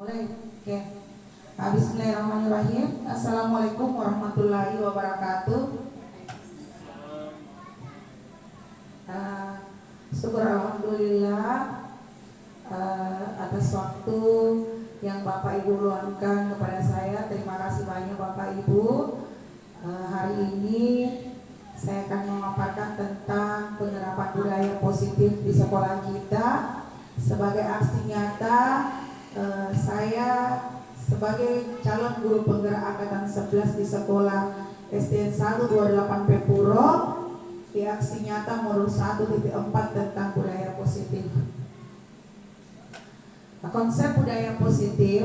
Mulai. Oke. Bismillahirrahmanirrahim. Assalamualaikum warahmatullahi wabarakatuh. Syukur alhamdulillah atas waktu yang Bapak Ibu luangkan kepada saya. Terima kasih banyak Bapak Ibu. Hari ini saya akan memaparkan tentang penerapan budaya positif di sekolah kita. Sebagai aksi nyata, saya sebagai calon guru penggerak angkatan 11 di sekolah SDN 128 Pepuro di aksi nyata modul 1.4 tentang budaya positif. Konsep budaya positif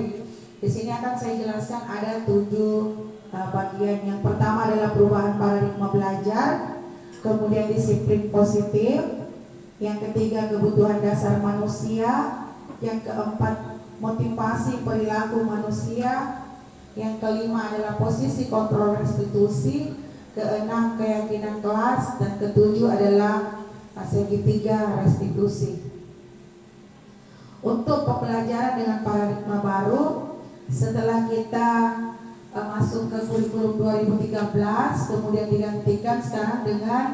di sini akan saya jelaskan ada 7 bagian. Yang pertama adalah perubahan paradigma belajar, kemudian disiplin positif, yang ketiga kebutuhan dasar manusia, yang keempat motivasi perilaku manusia, yang kelima adalah posisi kontrol restitusi, keenam keyakinan kelas, dan ketujuh adalah segitiga restitusi. Untuk pembelajaran dengan paradigma baru, setelah kita masuk ke kurikulum 2013, kemudian digantikan sekarang dengan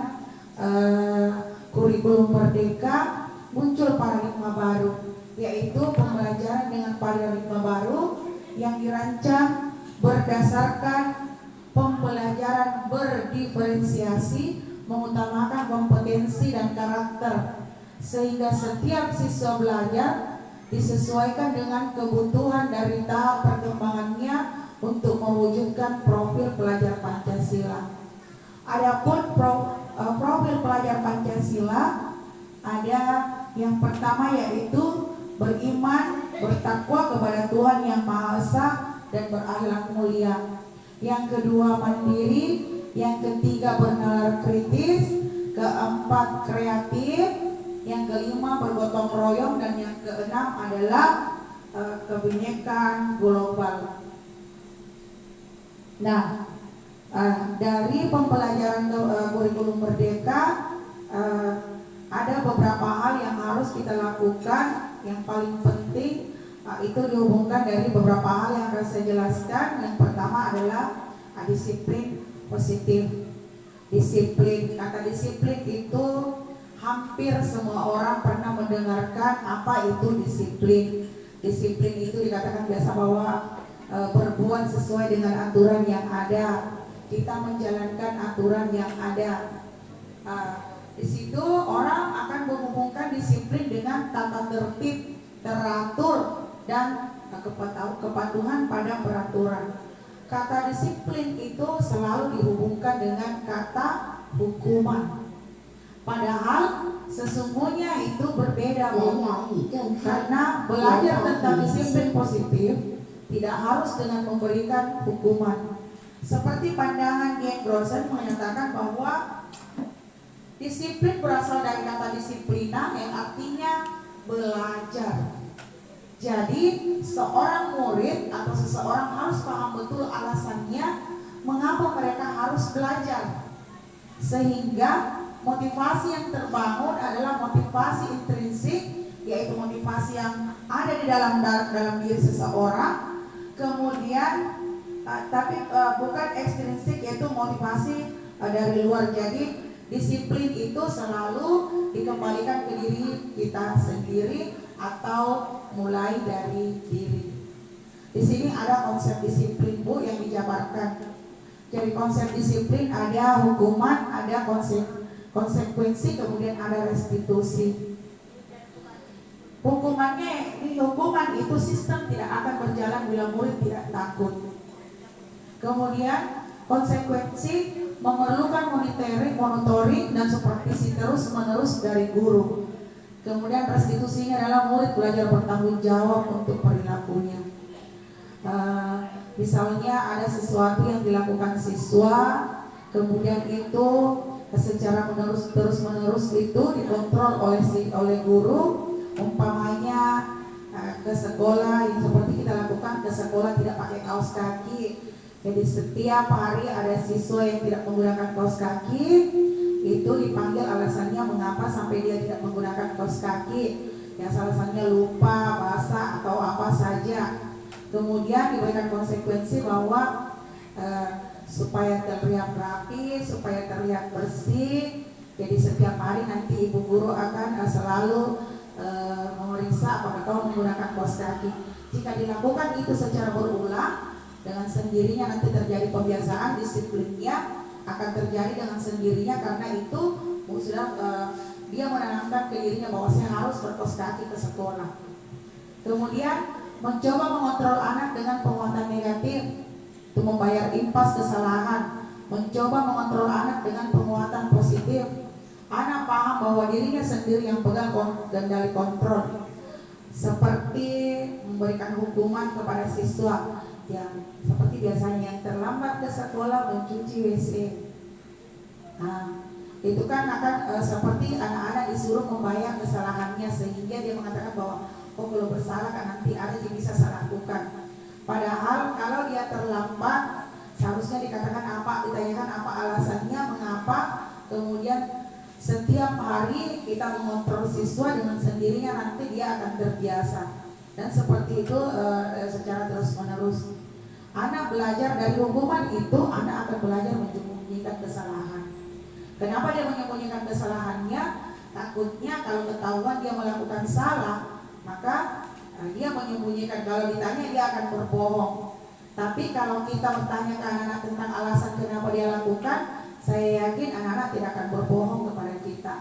kurikulum merdeka, muncul paradigma baru, yaitu pembelajaran dengan paradigma baru yang dirancang berdasarkan pembelajaran berdiferensiasi, mengutamakan kompetensi dan karakter, sehingga setiap siswa belajar disesuaikan dengan kebutuhan dari tahap perkembangannya untuk mewujudkan profil pelajar Pancasila. Adapun profil pelajar Pancasila ada yang pertama yaitu beriman, bertakwa kepada Tuhan Yang Maha Esa dan berakhlak mulia. Yang kedua mandiri, yang ketiga bernalar kritis, keempat kreatif, yang kelima bergotong royong, dan yang keenam adalah kebinekaan global. Nah, dari pembelajaran kurikulum merdeka ada beberapa hal yang harus kita lakukan. Yang paling penting itu dihubungkan dari beberapa hal yang akan saya jelaskan. Yang pertama adalah disiplin positif. Disiplin, kata disiplin itu hampir semua orang pernah mendengarkan apa itu disiplin. Disiplin itu dikatakan biasa bahwa berbuat sesuai dengan aturan yang ada, kita menjalankan aturan yang ada. Di situ orang akan menghubungkan disiplin dengan tata tertib, teratur, dan kepatuhan pada peraturan. Kata disiplin itu selalu dihubungkan dengan kata hukuman. Padahal sesungguhnya itu berbeda, karena belajar tentang disiplin positif tidak harus dengan memberikan hukuman. Seperti pandangan Ian Grossen menyatakan bahwa disiplin berasal dari kata disiplina yang artinya belajar. Jadi seorang murid atau seseorang harus paham betul alasannya mengapa mereka harus belajar, sehingga motivasi yang terbangun adalah motivasi intrinsik, yaitu motivasi yang ada di dalam diri seseorang. Kemudian tapi bukan ekstrinsik, yaitu motivasi dari luar. Jadi disiplin itu selalu dikembalikan ke diri kita sendiri atau mulai dari diri. Di sini ada konsep disiplin Bu yang dijabarkan. Jadi konsep disiplin ada hukuman, ada konsekuensi, kemudian ada restitusi. Hukuman itu sistem tidak akan berjalan bila murid tidak takut. Kemudian konsekuensi memerlukan monitoring dan supervisi terus menerus dari guru. Kemudian restitusinya adalah murid belajar bertanggung jawab untuk perilakunya. Misalnya ada sesuatu yang dilakukan siswa, kemudian itu secara terus menerus itu dikontrol oleh guru. Umpamanya ke sekolah yang seperti kita lakukan, ke sekolah tidak pakai kaos kaki. Jadi setiap hari ada siswa yang tidak menggunakan kaos kaki, itu dipanggil alasannya mengapa sampai dia tidak menggunakan kaos kaki. Yang alasannya lupa, basah, atau apa saja. Kemudian diberikan konsekuensi bahwa supaya terlihat rapi, supaya terlihat bersih. Jadi setiap hari nanti ibu guru akan selalu memeriksa apakah kau menggunakan kaos kaki. Jika dilakukan itu secara berulang, dengan sendirinya nanti terjadi pembiasaan, disiplinnya akan terjadi dengan sendirinya, karena itu sudah dia menanamkan ke dirinya bahwa saya harus berkaos kaki ke sekolah. Kemudian mencoba mengontrol anak dengan penguatan negatif, itu membayar impas kesalahan. Mencoba mengontrol anak dengan penguatan positif, anak paham bahwa dirinya sendiri yang pegang kendali kontrol, seperti memberikan hukuman kepada siswa yang seperti biasanya yang terlambat ke sekolah mencuci WC. Nah, itu kan akan seperti anak-anak disuruh membayar kesalahannya, sehingga dia mengatakan bahwa oh kalau bersalah kan nanti ada yang bisa saya lakukan. Padahal kalau dia terlambat seharusnya dikatakan apa, ditanyakan apa alasannya, mengapa. Kemudian setiap hari kita mengontrol siswa, dengan sendirinya nanti dia akan terbiasa. Dan seperti itu secara terus menerus. Anak belajar dari hukuman itu, anak akan belajar menyembunyikan kesalahan. Kenapa dia menyembunyikan kesalahannya? Takutnya kalau ketahuan dia melakukan salah, maka dia menyembunyikan. Kalau ditanya dia akan berbohong. Tapi kalau kita bertanya ke anak-anak tentang alasan kenapa dia lakukan, saya yakin anak-anak tidak akan berbohong kepada kita.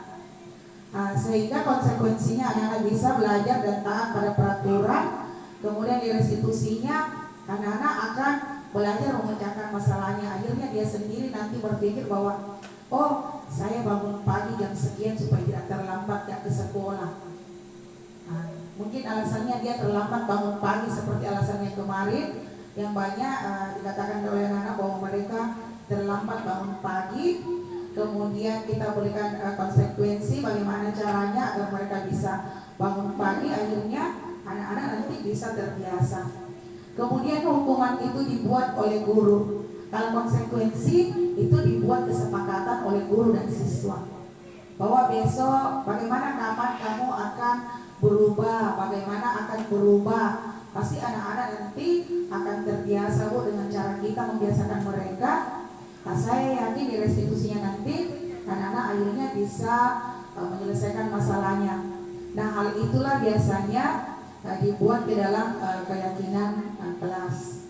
Sehingga konsekuensinya anak-anak bisa belajar dan taat pada peraturan. Kemudian di restitusinya anak-anak akan belajar memecahkan masalahnya. Akhirnya dia sendiri nanti berpikir bahwa oh, saya bangun pagi jam sekian supaya tidak terlambat ke sekolah. Mungkin alasannya dia terlambat bangun pagi seperti alasannya kemarin yang banyak dikatakan oleh anak-anak bahwa mereka terlambat bangun pagi. Kemudian kita berikan konsekuensi bagaimana caranya agar mereka bisa bangun pagi. Akhirnya anak-anak nanti bisa terbiasa. Kemudian hukuman itu dibuat oleh guru. Kalau konsekuensi itu dibuat kesepakatan oleh guru dan siswa, bahwa besok bagaimana, kapan kamu akan berubah, bagaimana akan berubah. Pasti anak-anak nanti akan terbiasa Bu dengan cara kita membiasakan mereka. Saya yakin di restitusinya nanti anak-anak akhirnya bisa menyelesaikan masalahnya. Nah, hal itulah biasanya dibuat di dalam keyakinan kelas.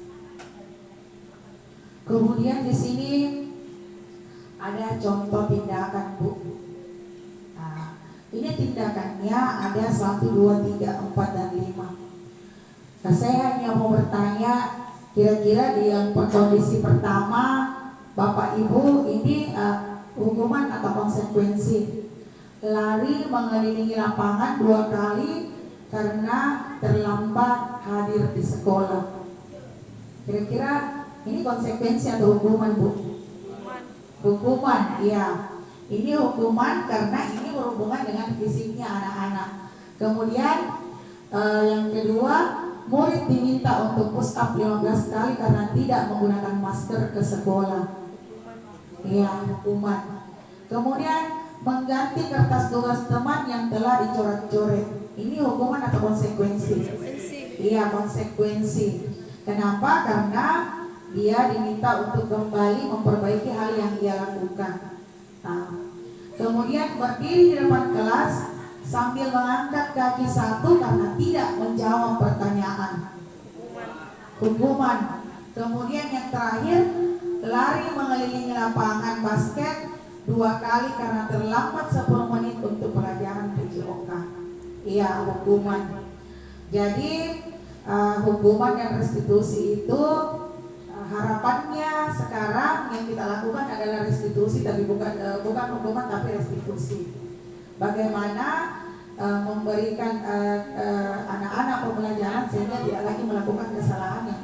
Kemudian di sini ada contoh tindakan Bu. Ini tindakannya ada 1, 2, 3, 4, dan 5. Nah, saya hanya mau bertanya, kira-kira di yang kondisi pertama Bapak Ibu ini hukuman atau konsekuensi lari mengelilingi lapangan 2 kali karena terlambat hadir di sekolah. Kira-kira ini konsekuensi atau hukuman Bu? Hukuman, iya. Ini hukuman karena ini berhubungan dengan fisiknya anak-anak. Kemudian yang kedua, murid diminta untuk push up 15 kali karena tidak menggunakan masker ke sekolah. Iya, hukuman. Kemudian mengganti kertas tugas teman yang telah dicoret-coret. Ini hukuman atau konsekuensi? Iya, konsekuensi. Kenapa? Karena dia diminta untuk kembali memperbaiki hal yang dia lakukan. Nah, kemudian berdiri di depan kelas sambil mengangkat kaki 1 karena tidak menjawab pertanyaan. Hukuman. Kemudian yang terakhir, lari mengelilingi lapangan basket 2 kali karena terlambat 10 menit untuk pelajaran PJOK. Iya, hukuman. Jadi hukuman dan restitusi itu harapannya sekarang yang kita lakukan adalah restitusi, tapi bukan hukuman tapi restitusi. Bagaimana memberikan anak-anak pembelajaran sehingga tidak lagi melakukan kesalahan yang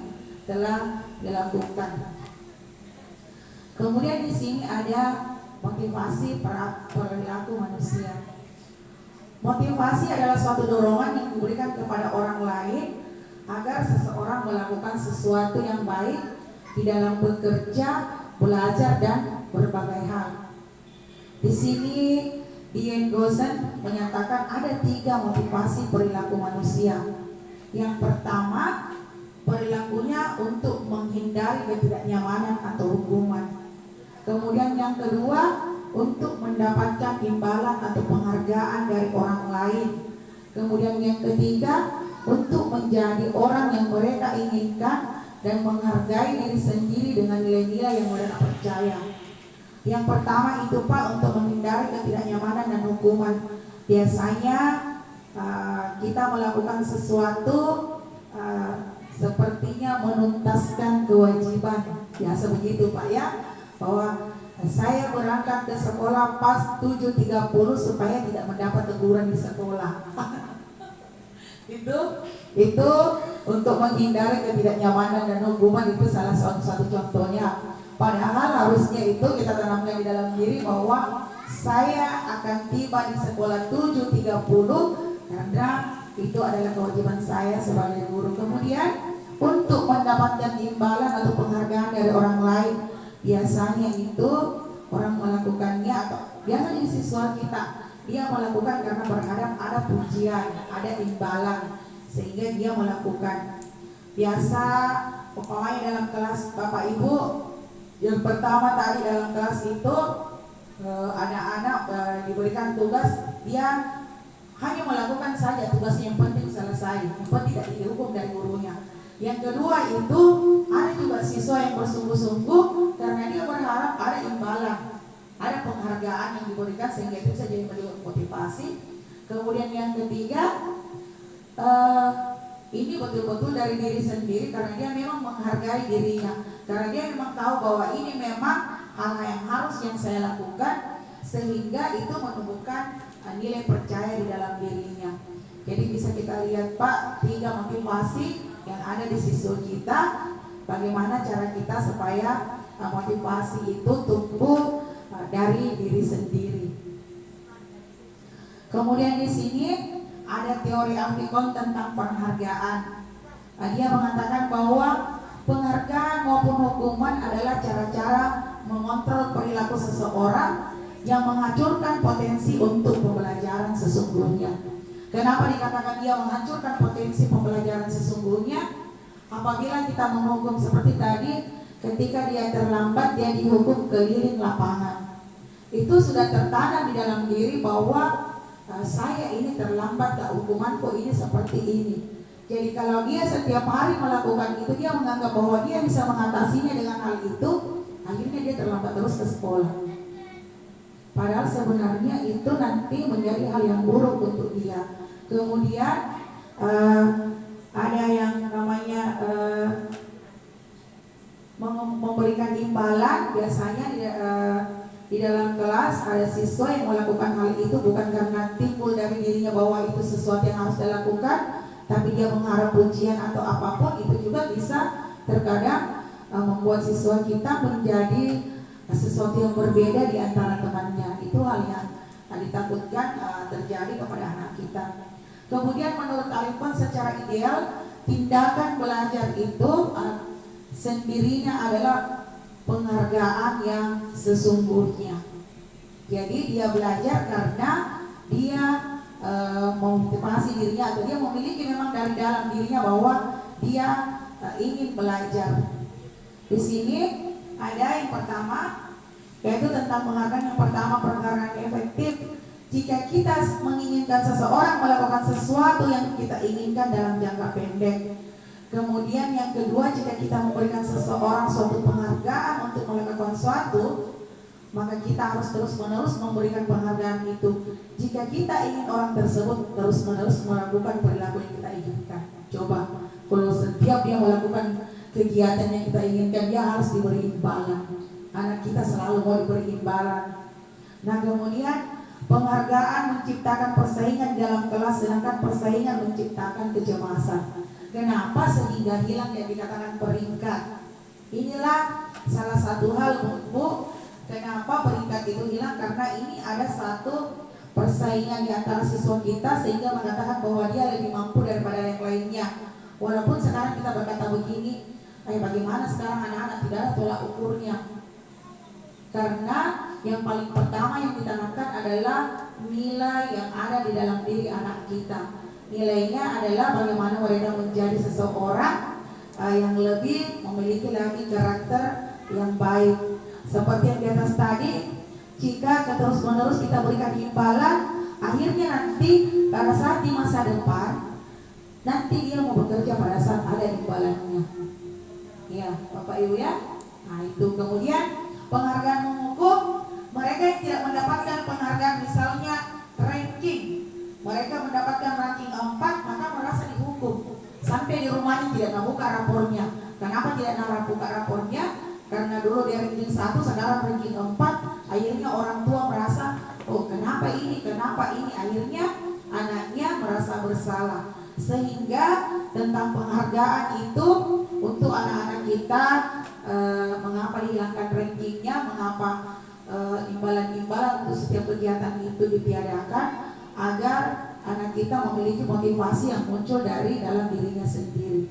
telah dilakukan. Kemudian di sini ada motivasi perilaku manusia. Motivasi adalah suatu dorongan yang diberikan kepada orang lain agar seseorang melakukan sesuatu yang baik di dalam bekerja, belajar, dan berbagai hal. Di sini Ian Gosen menyatakan ada 3 motivasi perilaku manusia. Yang pertama, perilaku menghindari ketidaknyamanan atau hukuman. Kemudian yang kedua, untuk mendapatkan imbalan atau penghargaan dari orang lain. Kemudian yang ketiga, untuk menjadi orang yang mereka inginkan dan menghargai diri sendiri dengan nilai-nilai yang mereka percaya. Yang pertama itu Pak, untuk menghindari ketidaknyamanan dan hukuman. Biasanya kita melakukan sesuatu sepertinya menuntaskan kewajiban. Biasa begitu Pak ya, bahwa saya berangkat ke sekolah pas 7.30 supaya tidak mendapat teguran di sekolah. itu untuk menghindari ketidaknyamanan dan hukuman, itu salah satu contohnya. Padahal harusnya itu kita tanamkan di dalam diri bahwa saya akan tiba di sekolah 7.30 karena itu adalah kewajiban saya sebagai guru. Kemudian untuk mendapatkan imbalan atau penghargaan dari orang lain, biasanya itu orang melakukannya atau biasanya di siswa kita, dia melakukan karena berharap ada pujian, ada imbalan, sehingga dia melakukan. Biasa umpamanya dalam kelas Bapak Ibu, yang pertama tadi dalam kelas itu anak-anak diberikan tugas, dia hanya melakukan saja tugasnya, yang penting selesai, yang penting tidak dihukum dari gurunya. Yang kedua itu ada juga siswa yang bersungguh-sungguh karena dia berharap ada imbalan, ada penghargaan yang diberikan, sehingga itu bisa jadi motivasi. Kemudian yang ketiga, ini betul-betul dari diri sendiri karena dia memang menghargai dirinya, karena dia memang tahu bahwa ini memang hal yang harus yang saya lakukan, sehingga itu menumbuhkan nilai percaya di dalam dirinya. Jadi bisa kita lihat Pak, 3 motivasi yang ada di siswa kita, bagaimana cara kita supaya motivasi itu tumbuh dari diri sendiri. Kemudian di sini ada teori Aplikon tentang penghargaan. Dia mengatakan bahwa penghargaan maupun hukuman adalah cara-cara mengontrol perilaku seseorang yang menghancurkan potensi untuk pembelajaran sesungguhnya. Kenapa dikatakan dia menghancurkan potensi pembelajaran sesungguhnya? Apabila kita menghukum seperti tadi, ketika dia terlambat, dia dihukum keliling lapangan. Itu sudah tertanam di dalam diri bahwa saya ini terlambat, hukumanku ini seperti ini. Jadi kalau dia setiap hari melakukan itu, dia menganggap bahwa dia bisa mengatasinya dengan hal itu, akhirnya dia terlambat terus ke sekolah. Padahal sebenarnya itu nanti menjadi hal yang buruk untuk dia. Kemudian ada yang namanya memberikan imbalan. Biasanya di dalam kelas ada siswa yang melakukan hal itu bukan karena timbul dari dirinya bahwa itu sesuatu yang harus dilakukan, tapi dia mengharap pujian atau apapun. Itu juga bisa terkadang membuat siswa kita menjadi sesuatu yang berbeda di antara temannya. Itu hal yang ditakutkan terjadi kepada anak kita. Kemudian menurut Aplikon secara ideal, tindakan belajar itu sendirinya adalah penghargaan yang sesungguhnya. Jadi dia belajar karena dia memotivasi dirinya, atau dia memiliki memang dari dalam dirinya bahwa dia ingin belajar. Di sini ada yang pertama, yaitu tentang penghargaan. Yang pertama, penghargaan efektif. Jika kita menginginkan seseorang melakukan sesuatu yang kita inginkan dalam jangka pendek. Kemudian yang kedua, jika kita memberikan seseorang suatu penghargaan untuk melakukan sesuatu, maka kita harus terus-menerus memberikan penghargaan itu. Jika kita ingin orang tersebut terus-menerus melakukan perilaku yang kita inginkan. Coba, kalau setiap dia melakukan kegiatan yang kita inginkan, dia harus diberi imbalan. Anak kita selalu mau diberi imbalan. Nah, kemudian penghargaan menciptakan persaingan dalam kelas, sedangkan persaingan menciptakan kecemasan. Kenapa? Sehingga hilang yang dikatakan peringkat. Inilah salah satu hal, Bu, kenapa peringkat itu hilang, karena ini ada satu persaingan di antara siswa kita, sehingga mengatakan bahwa dia lebih mampu daripada yang lainnya. Walaupun sekarang kita berkata begini, bagaimana sekarang anak-anak tidak ada tolak ukurnya. Karena yang paling pertama yang ditanamkan adalah nilai yang ada di dalam diri anak kita. Nilainya adalah bagaimana mereka menjadi seseorang yang lebih memiliki lagi karakter yang baik. Seperti yang di atas tadi, jika terus-menerus kita berikan imbalan, akhirnya nanti pada saat di masa depan, nanti dia mau bekerja pada saat ada imbalannya. Ya, Bapak Ibu ya. Nah itu kemudian penghargaan mengukur mereka yang tidak mendapatkan penghargaan, misalnya ranking, mereka mendapatkan ranking 4, maka merasa dihukum sampai di rumahnya tidak membuka rapornya. Kenapa tidak membuka rapornya? Karena dulu dia ranking 1, sekarang ranking 4. Akhirnya orang tua merasa, oh kenapa ini, akhirnya anaknya merasa bersalah. Sehingga tentang penghargaan itu untuk anak-anak kita, mengapa dihilangkan rankingnya, mengapa imbalan-imbalan untuk setiap kegiatan itu ditiadakan, agar anak kita memiliki motivasi yang muncul dari dalam dirinya sendiri.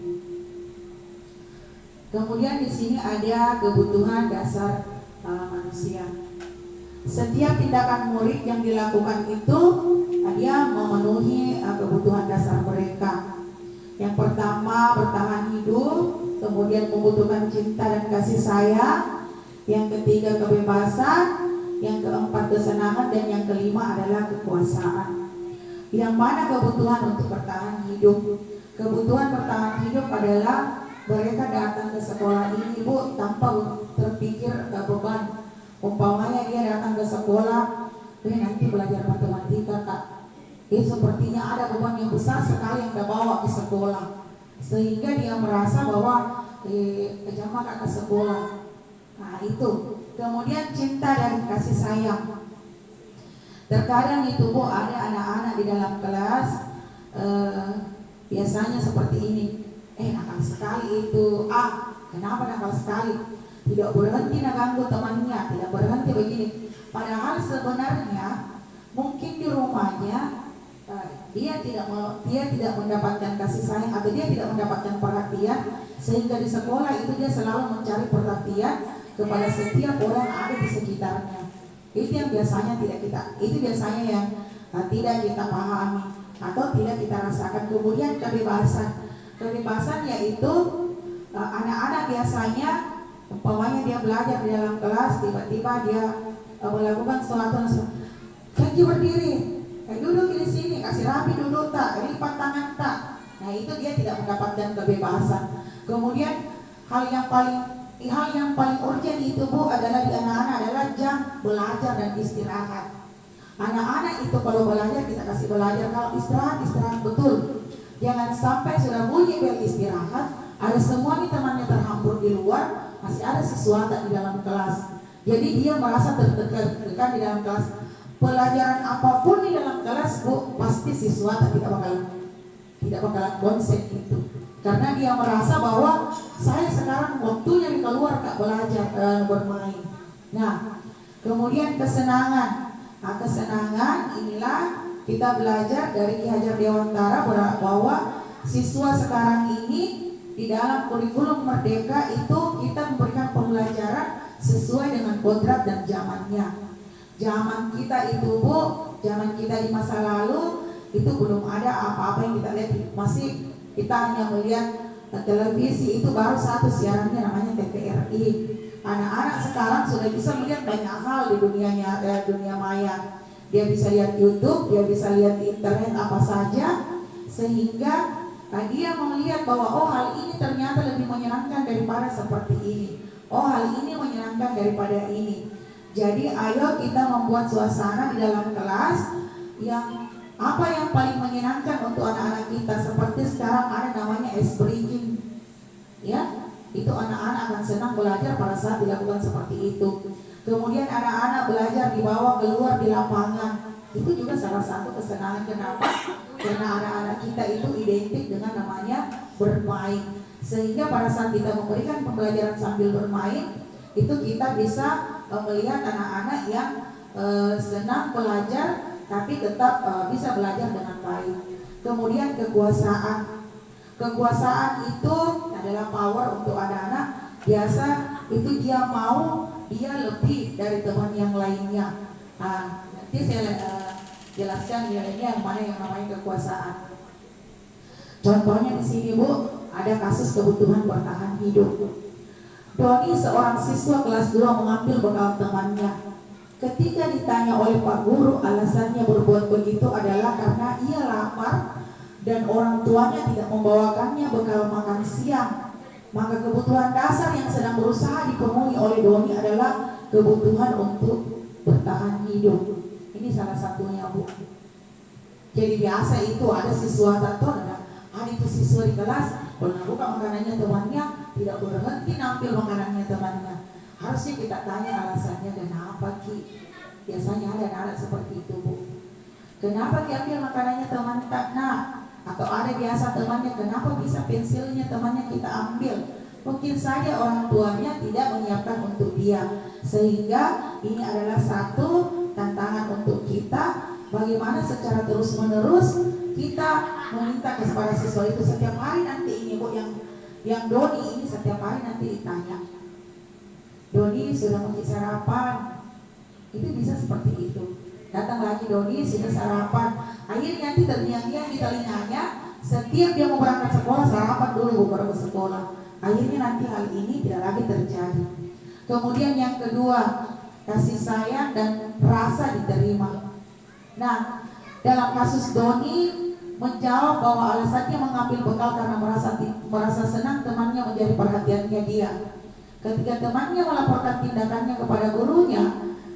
Kemudian di sini ada kebutuhan dasar manusia. Setiap tindakan murid yang dilakukan itu dia memenuhi kebutuhan dasar mereka. Yang pertama bertahan hidup, kemudian membutuhkan cinta dan kasih sayang, yang ketiga kebebasan, yang keempat kesenangan, dan yang kelima adalah kekuasaan. Yang mana kebutuhan untuk bertahan hidup? Kebutuhan bertahan hidup adalah mereka datang ke sekolah ini, Bu, tanpa terpikir beban. Umpamanya dia datang ke sekolah, nanti belajar matematika, Kak. Sepertinya ada beban yang besar sekali yang dia bawa ke sekolah, sehingga dia merasa bahwa jangan ke sekolah. Nah itu. Kemudian cinta dan kasih sayang. Terkadang itu, Bu, ada anak-anak di dalam kelas biasanya seperti ini. Nakal sekali itu. Kenapa nakal sekali? Tidak berhenti mengganggu temannya, tidak berhenti begini. Padahal sebenarnya mungkin di rumahnya dia tidak mendapatkan kasih sayang, atau dia tidak mendapatkan perhatian, sehingga di sekolah itu dia selalu mencari perhatian kepada setiap orang yang ada di sekitarnya. Itu yang biasanya yang tidak kita pahami atau tidak kita rasakan. Kemudian kebebasan yaitu anak-anak biasanya umpamanya dia belajar di dalam kelas, tiba-tiba dia melakukan suatu janji berdiri, duduk di sini, kasih rapi duduk tak, lipat tangan tak. Nah itu dia tidak mendapatkan kebebasan. Kemudian hal yang paling urgent itu, Bu, adalah di anak-anak adalah jam belajar dan istirahat. Anak-anak itu kalau belajar kita kasih belajar, kalau istirahat betul. Jangan sampai sudah bunyi bel istirahat, ada semua nih temannya terhampur di luar, masih ada sesuatu di dalam kelas. Jadi dia merasa tertekan di dalam kelas. Pelajaran apapun di dalam kelas, Bu, pasti siswa tidak bakalan konsen itu. Karena dia merasa bahwa saya sekarang waktunya keluar Kak belajar, bermain. Nah, kemudian kesenangan. Nah, kesenangan inilah kita belajar dari Ki Hajar Dewantara bahwa siswa sekarang ini di dalam kurikulum Merdeka itu kita memberikan pembelajaran sesuai dengan kodrat dan zamannya. Zaman kita itu, Bu, zaman kita di masa lalu itu belum ada apa-apa yang kita lihat, masih kita hanya melihat televisi, itu baru satu siarannya namanya TVRI. Anak-anak sekarang sudah bisa melihat banyak hal di dunia maya. Dia bisa lihat YouTube, dia bisa lihat di internet apa saja, sehingga dia melihat bahwa hal ini ternyata lebih menyenangkan daripada seperti ini. Hal ini menyenangkan daripada ini. Jadi ayo kita membuat suasana di dalam kelas yang apa yang paling menyenangkan untuk anak-anak kita. Seperti sekarang ada namanya ice breaking, ya, itu anak-anak akan senang belajar pada saat dilakukan seperti itu. Kemudian anak-anak belajar dibawa keluar di lapangan, itu juga salah satu kesenangan. Kenapa? Karena anak-anak kita itu identik dengan namanya bermain, sehingga pada saat kita memberikan pembelajaran sambil bermain, itu kita bisa melihat anak-anak yang senang belajar tapi tetap bisa belajar dengan baik. Kemudian kekuasaan itu adalah power untuk anak-anak. Biasa itu dia mau dia lebih dari teman yang lainnya. Nanti saya jelaskan ini yang mana yang namanya kekuasaan. Contohnya di sini, Bu, ada kasus kebutuhan bertahan hidup. Doni seorang siswa kelas 2 mengambil bekal temannya. Ketika ditanya oleh Pak Guru alasannya berbuat begitu adalah karena ia lapar dan orang tuanya tidak membawakannya bekal makan siang. Maka kebutuhan dasar yang sedang berusaha dipenuhi oleh Doni adalah kebutuhan untuk bertahan hidup. Ini salah satunya, Bu. Jadi biasa itu ada siswa atau ada itu siswa di kelas pernah buka makanannya temannya, tidak berhenti nampil makanannya temannya. Harusnya kita tanya alasannya kenapa Ki. Biasanya ada anak seperti itu, Bu. Kenapa Ki ambil makanannya teman tak nak? Atau ada biasa temannya, kenapa bisa pensilnya temannya kita ambil? Mungkin saja orang tuanya tidak menyiapkan untuk dia. Sehingga ini adalah satu tantangan untuk kita, bagaimana secara terus menerus kita meminta kepada siswa itu setiap hari. Nanti ini, Bu, yang Doni ini setiap hari nanti ditanya, Doni sudah makan sarapan? Itu bisa seperti itu. Datang lagi Doni sudah sarapan. Akhirnya nanti terngiang-ngiang di telinganya setiap dia mau berangkat sekolah, sarapan dulu baru ke sekolah. Akhirnya nanti hal ini tidak lagi terjadi. Kemudian yang kedua, kasih sayang dan rasa diterima. Nah, dalam kasus Doni menjawab bahwa alasannya mengambil bekal karena merasa senang temannya menjadi perhatiannya dia. Ketika temannya melaporkan tindakannya kepada gurunya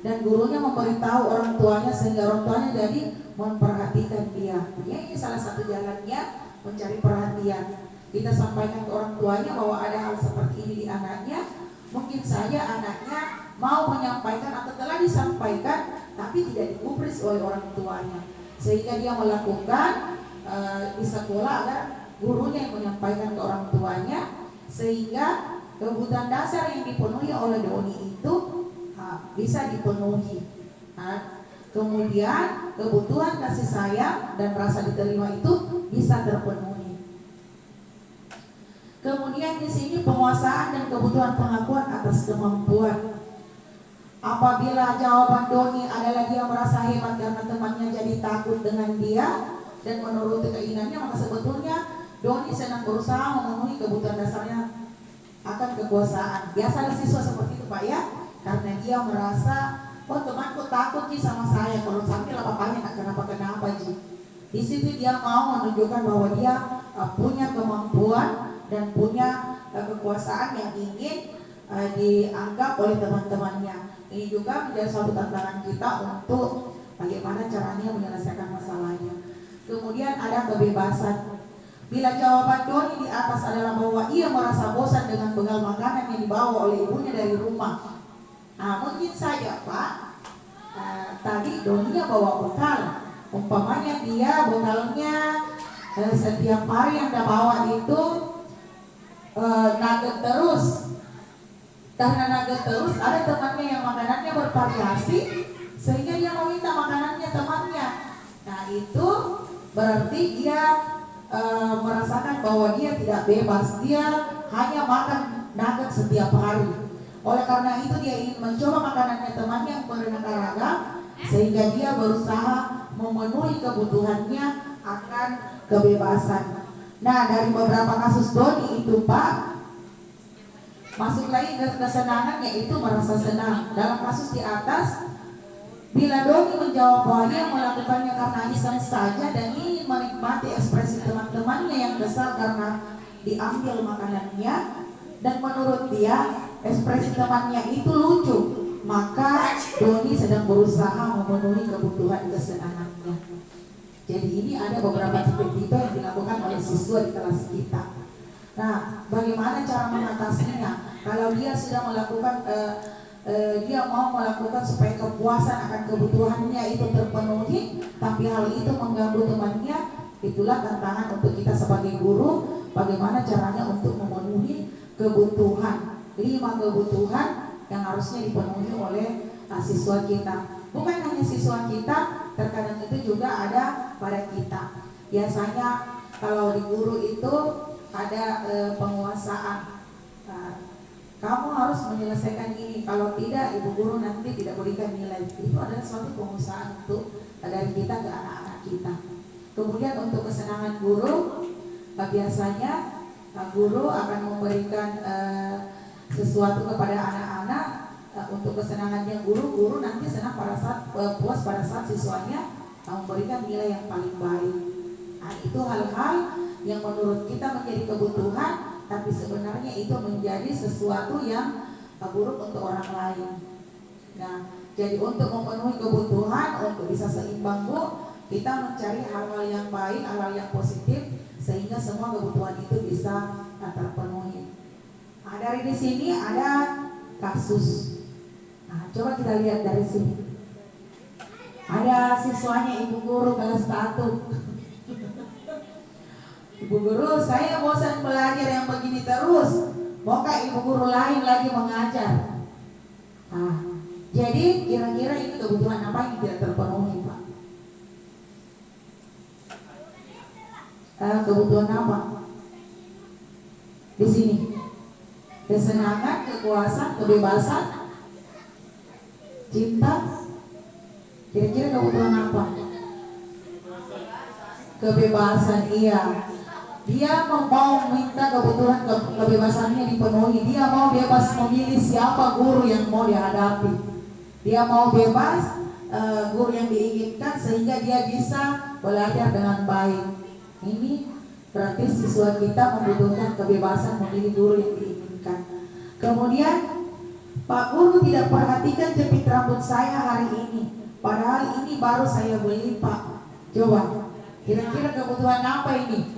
dan gurunya memberitahu orang tuanya sehingga orang tuanya jadi memperhatikan dia. Ya, ini salah satu jalannya mencari perhatian. Kita sampaikan ke orang tuanya bahwa ada hal seperti ini di anaknya. Mungkin saja anaknya mau menyampaikan atau telah disampaikan tapi tidak digubris oleh orang tuanya, sehingga dia melakukan di sekolah agar gurunya yang menyampaikan ke orang tuanya, sehingga kebutuhan dasar yang dipenuhi oleh Doni itu bisa dipenuhi. Kemudian kebutuhan kasih sayang dan rasa diterima itu bisa terpenuhi. Kemudian di sini penguasaan dan kebutuhan pengakuan atas kemampuan. Apabila jawaban Doni adalah dia merasa hebat karena temannya jadi takut dengan dia dan menuruti keinginannya, maka sebetulnya Doni sedang berusaha memenuhi kebutuhan dasarnya akan kekuasaan. Biasa ada siswa seperti itu, Pak, ya, karena dia merasa, oh temanku takut Ji sama saya, kalau sampai apa-apanya nggak kenapa-kenapa Ji. Di situ dia mau menunjukkan bahwa dia punya kemampuan dan punya kekuasaan yang ingin dianggap oleh teman-temannya. Ini juga menjadi suatu tantangan kita untuk bagaimana caranya menyelesaikan masalahnya. Kemudian ada kebebasan. Bila jawaban Doni di atas adalah bahwa ia merasa bosan dengan bekal makanan yang dibawa oleh ibunya dari rumah, mungkin saja, Pak, tadi Doninya bawa bekal. Umpamanya dia bekalnya setiap hari yang dia bawa itu nugget terus. Karena nugget terus, ada temannya yang makanannya bervariasi, sehingga dia meminta makanannya temannya. Nah, itu berarti dia merasakan bahwa dia tidak bebas, dia hanya makan nugget setiap hari. Oleh karena itu dia ingin mencoba makanannya temannya yang beraneka ragam, sehingga dia berusaha memenuhi kebutuhannya akan kebebasan. Nah, dari beberapa kasus Doni itu, Pak, masuk lagi ke kesenangan, yaitu merasa senang. Dalam kasus di atas, bila Doni menjawab bahwa dia melakukannya karena iseng saja dan ingin menikmati ekspresi teman-temannya yang kesal karena diambil makanannya, dan menurut dia ekspresi temannya itu lucu, maka Doni sedang berusaha memenuhi kebutuhan kesenangannya. Jadi ini ada beberapa tipe-tipe yang dilakukan oleh siswa di kelas kita. Nah, bagaimana cara mengatasinya? Kalau dia sudah melakukan dia mau melakukan supaya kepuasan akan kebutuhannya itu terpenuhi, tapi hal itu mengganggu temannya, itulah tantangan untuk kita sebagai guru, bagaimana caranya untuk memenuhi kebutuhan, 5 kebutuhan yang harusnya dipenuhi oleh siswa kita. Bukan hanya siswa kita, terkadang itu juga ada pada kita. Biasanya kalau di guru itu ada penguasaan. Kamu harus menyelesaikan ini, kalau tidak ibu guru nanti tidak berikan nilai. Itu adalah suatu pengusahaan untuk dari kita ke anak-anak kita. Kemudian untuk kesenangan guru, biasanya guru akan memberikan sesuatu kepada anak-anak untuk kesenangannya guru nanti senang pada saat puas pada saat siswanya memberikan nilai yang paling baik. Nah, itu hal-hal yang menurut kita menjadi kebutuhan, tapi sebenarnya itu menjadi sesuatu yang buruk untuk orang lain. Nah, jadi untuk memenuhi kebutuhan, untuk bisa seimbang Bu, kita mencari hal-hal yang baik, hal-hal yang positif, sehingga semua kebutuhan itu bisa terpenuhi. Nah, dari di sini ada kasus. Nah, coba kita lihat dari sini. Ada siswanya ibu guru kelas 1. Ibu guru, saya bosan belajar yang begini terus. Maukah ibu guru lain lagi mengajar? Nah, jadi kira-kira ini kebutuhan apa yang tidak terpenuhi, Pak? Kebutuhan apa? Di sini. Kesenangan, kekuasaan, kebebasan, cinta. Kira-kira kebutuhan apa? Kebebasan, iya. Dia mau minta kebutuhan kebebasannya dipenuhi. Dia mau bebas memilih siapa guru yang mau dihadapi. Dia mau bebas guru yang diinginkan sehingga dia bisa belajar dengan baik. Ini berarti siswa kita membutuhkan kebebasan memilih guru yang diinginkan. Kemudian, Pak Guru tidak perhatikan jepit rambut saya hari ini. Padahal ini baru saya beli, Pak. Coba, kira-kira kebutuhan apa ini?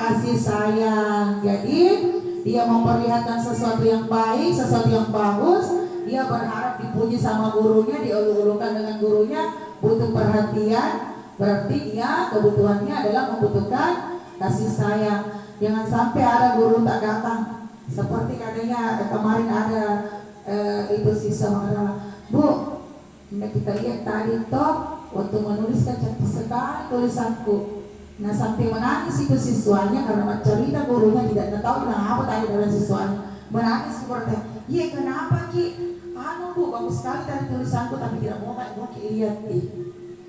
Kasih sayang. Jadi dia memperlihatkan sesuatu yang baik, sesuatu yang bagus. Dia berharap dipuji sama gurunya, dieluk-elukan dengan gurunya, butuh perhatian. Berarti dia kebutuhannya adalah membutuhkan kasih sayang. Jangan sampai ada guru tak datang. Seperti katanya kemarin ada itu siswa marah, Bu, kita lihat tadi toh waktu menuliskan cantik sekali tulisanku. Nah, sampai menangis itu siswanya karena cerita gurunya tidak tahu tentang apa tadi dalam siswanya. Menangis seperti, iya kenapa Ki? Bu, bagus sekali tadi tulisanku tapi tidak mau Ki lihat Ki.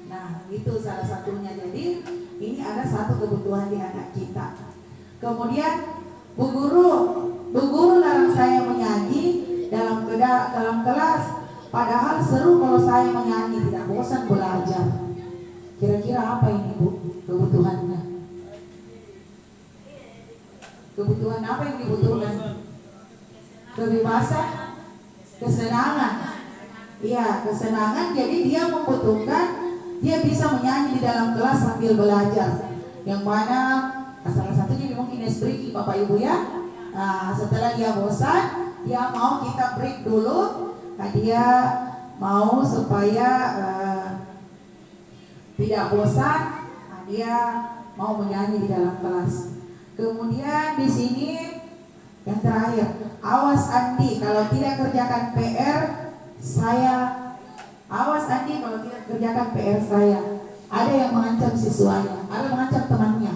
Nah, itu salah satunya. Jadi ini ada satu kebutuhan di anak kita. Kemudian Bu Guru larang saya menyanyi dalam kelas. Padahal seru kalau saya menyanyi, tidak bosan belajar. Kira-kira apa ini Bu kebutuhannya? Kebutuhan apa yang dibutuhkan? Kebebasan, kesenangan. Iya, kesenangan. Jadi dia membutuhkan, dia bisa menyanyi di dalam kelas sambil belajar. Yang mana salah satunya mungkin ice breaking Bapak Ibu ya. Nah, setelah dia bosan, dia mau kita break dulu. Nah, dia mau supaya tidak bosan. Nah, dia mau menyanyi di dalam kelas. Kemudian di sini yang terakhir, awas Andi kalau tidak kerjakan PR saya. Awas Andi kalau tidak kerjakan PR saya. Ada yang mengancam siswanya, ada yang mengancam temannya.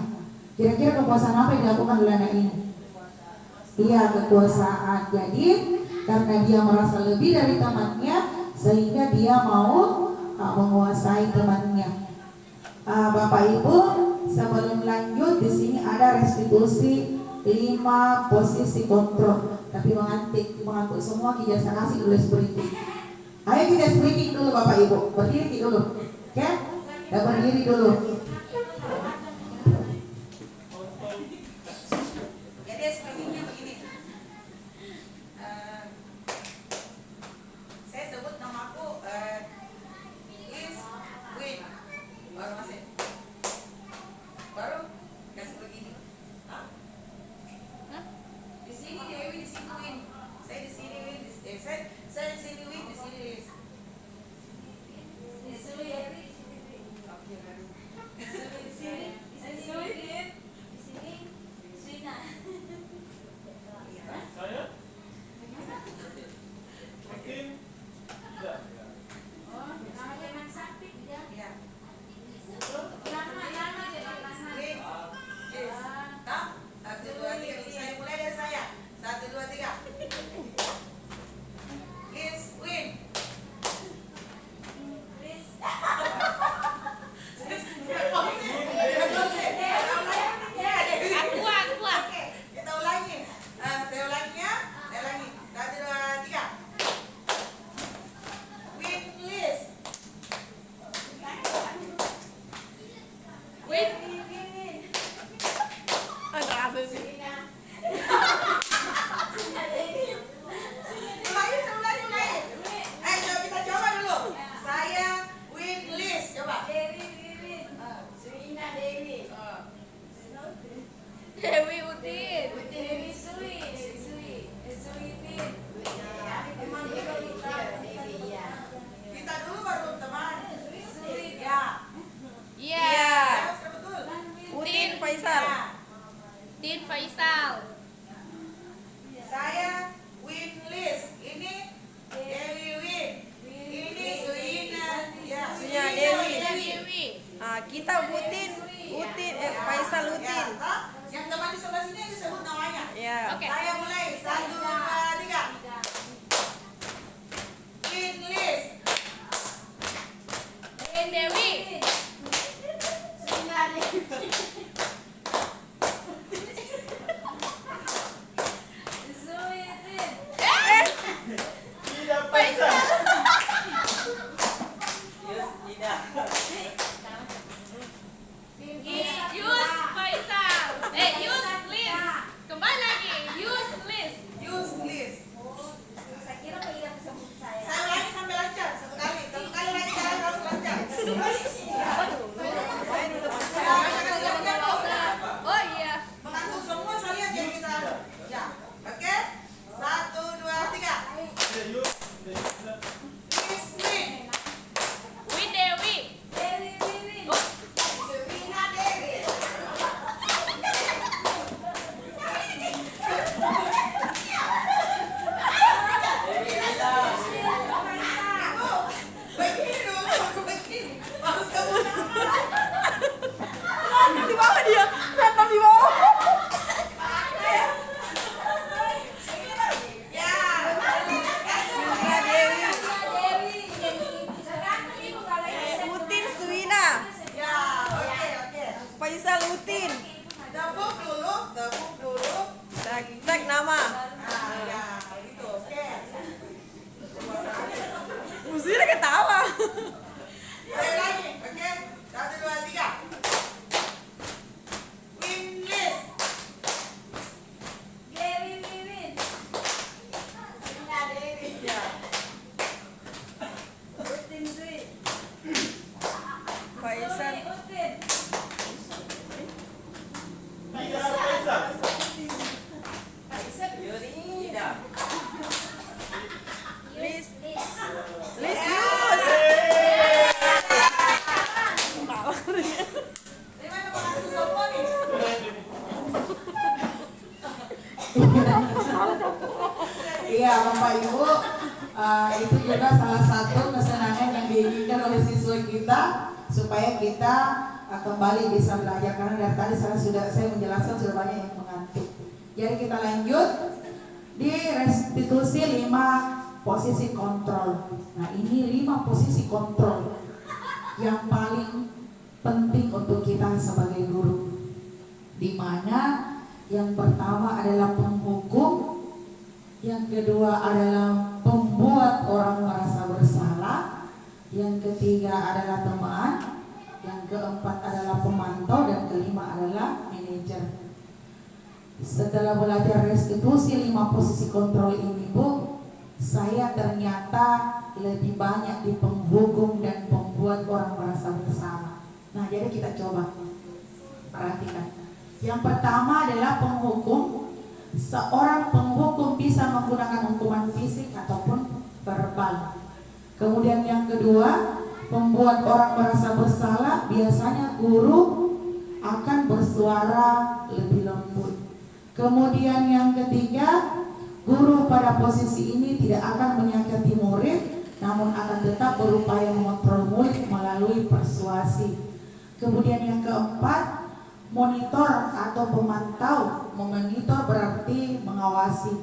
Kira-kira kekuasaan apa yang dilakukan oleh anak ini? Iya, kekuasaan. Jadi karena dia merasa lebih dari temannya, sehingga dia mau menguasai temannya. Bapak Ibu, sebelum lanjut di sini ada restitusi 5 posisi kontrol. Tapi mengantuk semua kita kasih dulu breaking. Ayo kita breaking dulu Bapak Ibu. Berdiri dulu. Oke? Kita berdiri dulu. Win. Coba kita coba dulu. Saya win list. Coba. Dewi Udin. Dewi Sui. Suitin. Kita dulu baru teman. Suit. Ya. Iya. Betul. Udin Faisal. Din Faisal. Saya win list. Ini Dewi Win. Ini Suina. Ya. Suina Dewi. Dewi. Kita Udin Faisal Udin. Ya. Yang teman di sebelah sini disebut namanya. Ya. Oke. Saya mulai. 1, 2, 3. Win list. Dewi. Suitin. Faisal. Yus Faisal. Yus list. Kembali lagi. Yus list. Use list. Saya kira pengingat disebut saya. Saya ulangi sampai lancar. Satu kali lagi kalian harus lancar. Oh iya. Mengantuk semua saya lihat yang bisa. Ya. Oke. 1, 2, 3. List win. Win Dewi. Oh, Suina Dewi. Begini dulu, aku begini. Harus kamu Di bawah dia. Random di bawah. ya. Suina Dewi. Udin Suina. Ya, oke. Faisal Udin. Tepuk dulu. Tag nama. Ya, gitu. Oke. Musuhnya ketawa. Saya lagi, oke? 1, 2, 3. Win list. Ya. Faisal. List. List Yus. Ini mana mengaku semua nih? Iya, Bapak Ibu, itu juga salah satu kesenangan yang diinginkan oleh siswa kita supaya kita kembali bisa belajar, karena dari tadi saya menjelaskan sudah banyak yang mengantuk. Jadi kita lanjut di restitusi 5 posisi kontrol. Nah, ini 5 posisi kontrol yang paling penting untuk kita sebagai guru, di mana yang pertama adalah penghukum, yang kedua adalah pembuat orang merasa bersalah, yang ketiga adalah teman, yang keempat adalah pemantau, dan kelima adalah manajer. Setelah belajar restitusi 5 posisi kontrol ini, Bu, saya ternyata lebih banyak di penghukum dan pembuat orang merasa bersalah. Nah, jadi kita coba perhatikan. Yang pertama adalah penghukum. Seorang penghukum bisa menggunakan hukuman fisik ataupun verbal. Kemudian yang kedua, pembuat orang merasa bersalah, biasanya guru akan bersuara lebih lembut. Kemudian yang ketiga, guru pada posisi ini tidak akan menyakiti murid, namun akan tetap berupaya mengontrol murid melalui persuasi. Kemudian yang keempat, monitor atau pemantau. Memonitor berarti mengawasi.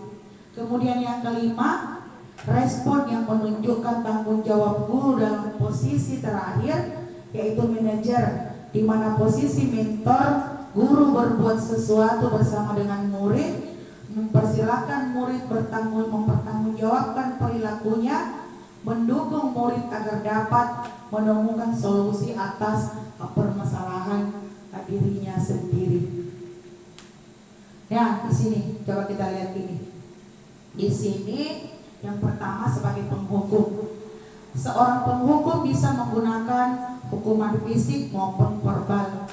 Kemudian yang kelima, respon yang menunjukkan tanggung jawab guru dalam posisi terakhir, yaitu manajer, di mana posisi mentor, guru berbuat sesuatu bersama dengan murid, mempersilahkan murid mempertanggungjawabkan perilakunya, mendukung murid agar dapat menemukan solusi atas permasalahan dirinya sendiri. Ya, di sini coba kita lihat ini. Di sini yang pertama sebagai penghukum. Seorang penghukum bisa menggunakan hukuman fisik maupun verbal.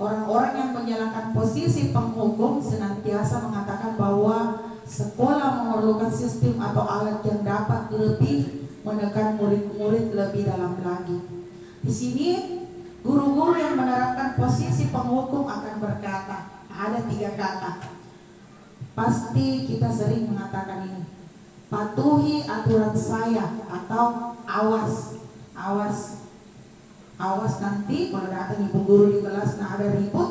Orang-orang yang menjalankan posisi penghukum senantiasa mengatakan bahwa sekolah memerlukan sistem atau alat yang dapat lebih menekan murid-murid lebih dalam lagi. Di sini guru-guru yang menerapkan posisi penghukum akan berkata, ada 3 kata. Pasti kita sering mengatakan ini. Patuhi aturan saya atau awas. Awas nanti kalau datang ibu guru di kelas ada ribut.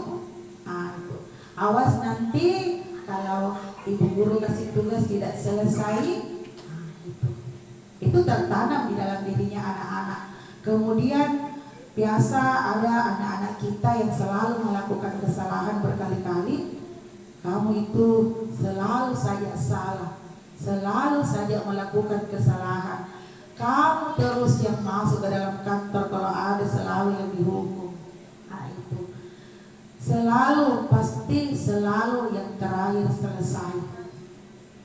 Itu. Awas nanti kalau ibu guru kasih tugas tidak selesai. Itu. Itu tertanam di dalam dirinya anak-anak. Kemudian biasa ada anak-anak kita yang selalu melakukan kesalahan berkali-kali. Kamu itu selalu saja salah, selalu saja melakukan kesalahan. Kamu terus yang masuk ke dalam kantor kalau ada selalu yang dihukum. Nah itu selalu, pasti selalu yang terakhir selesai.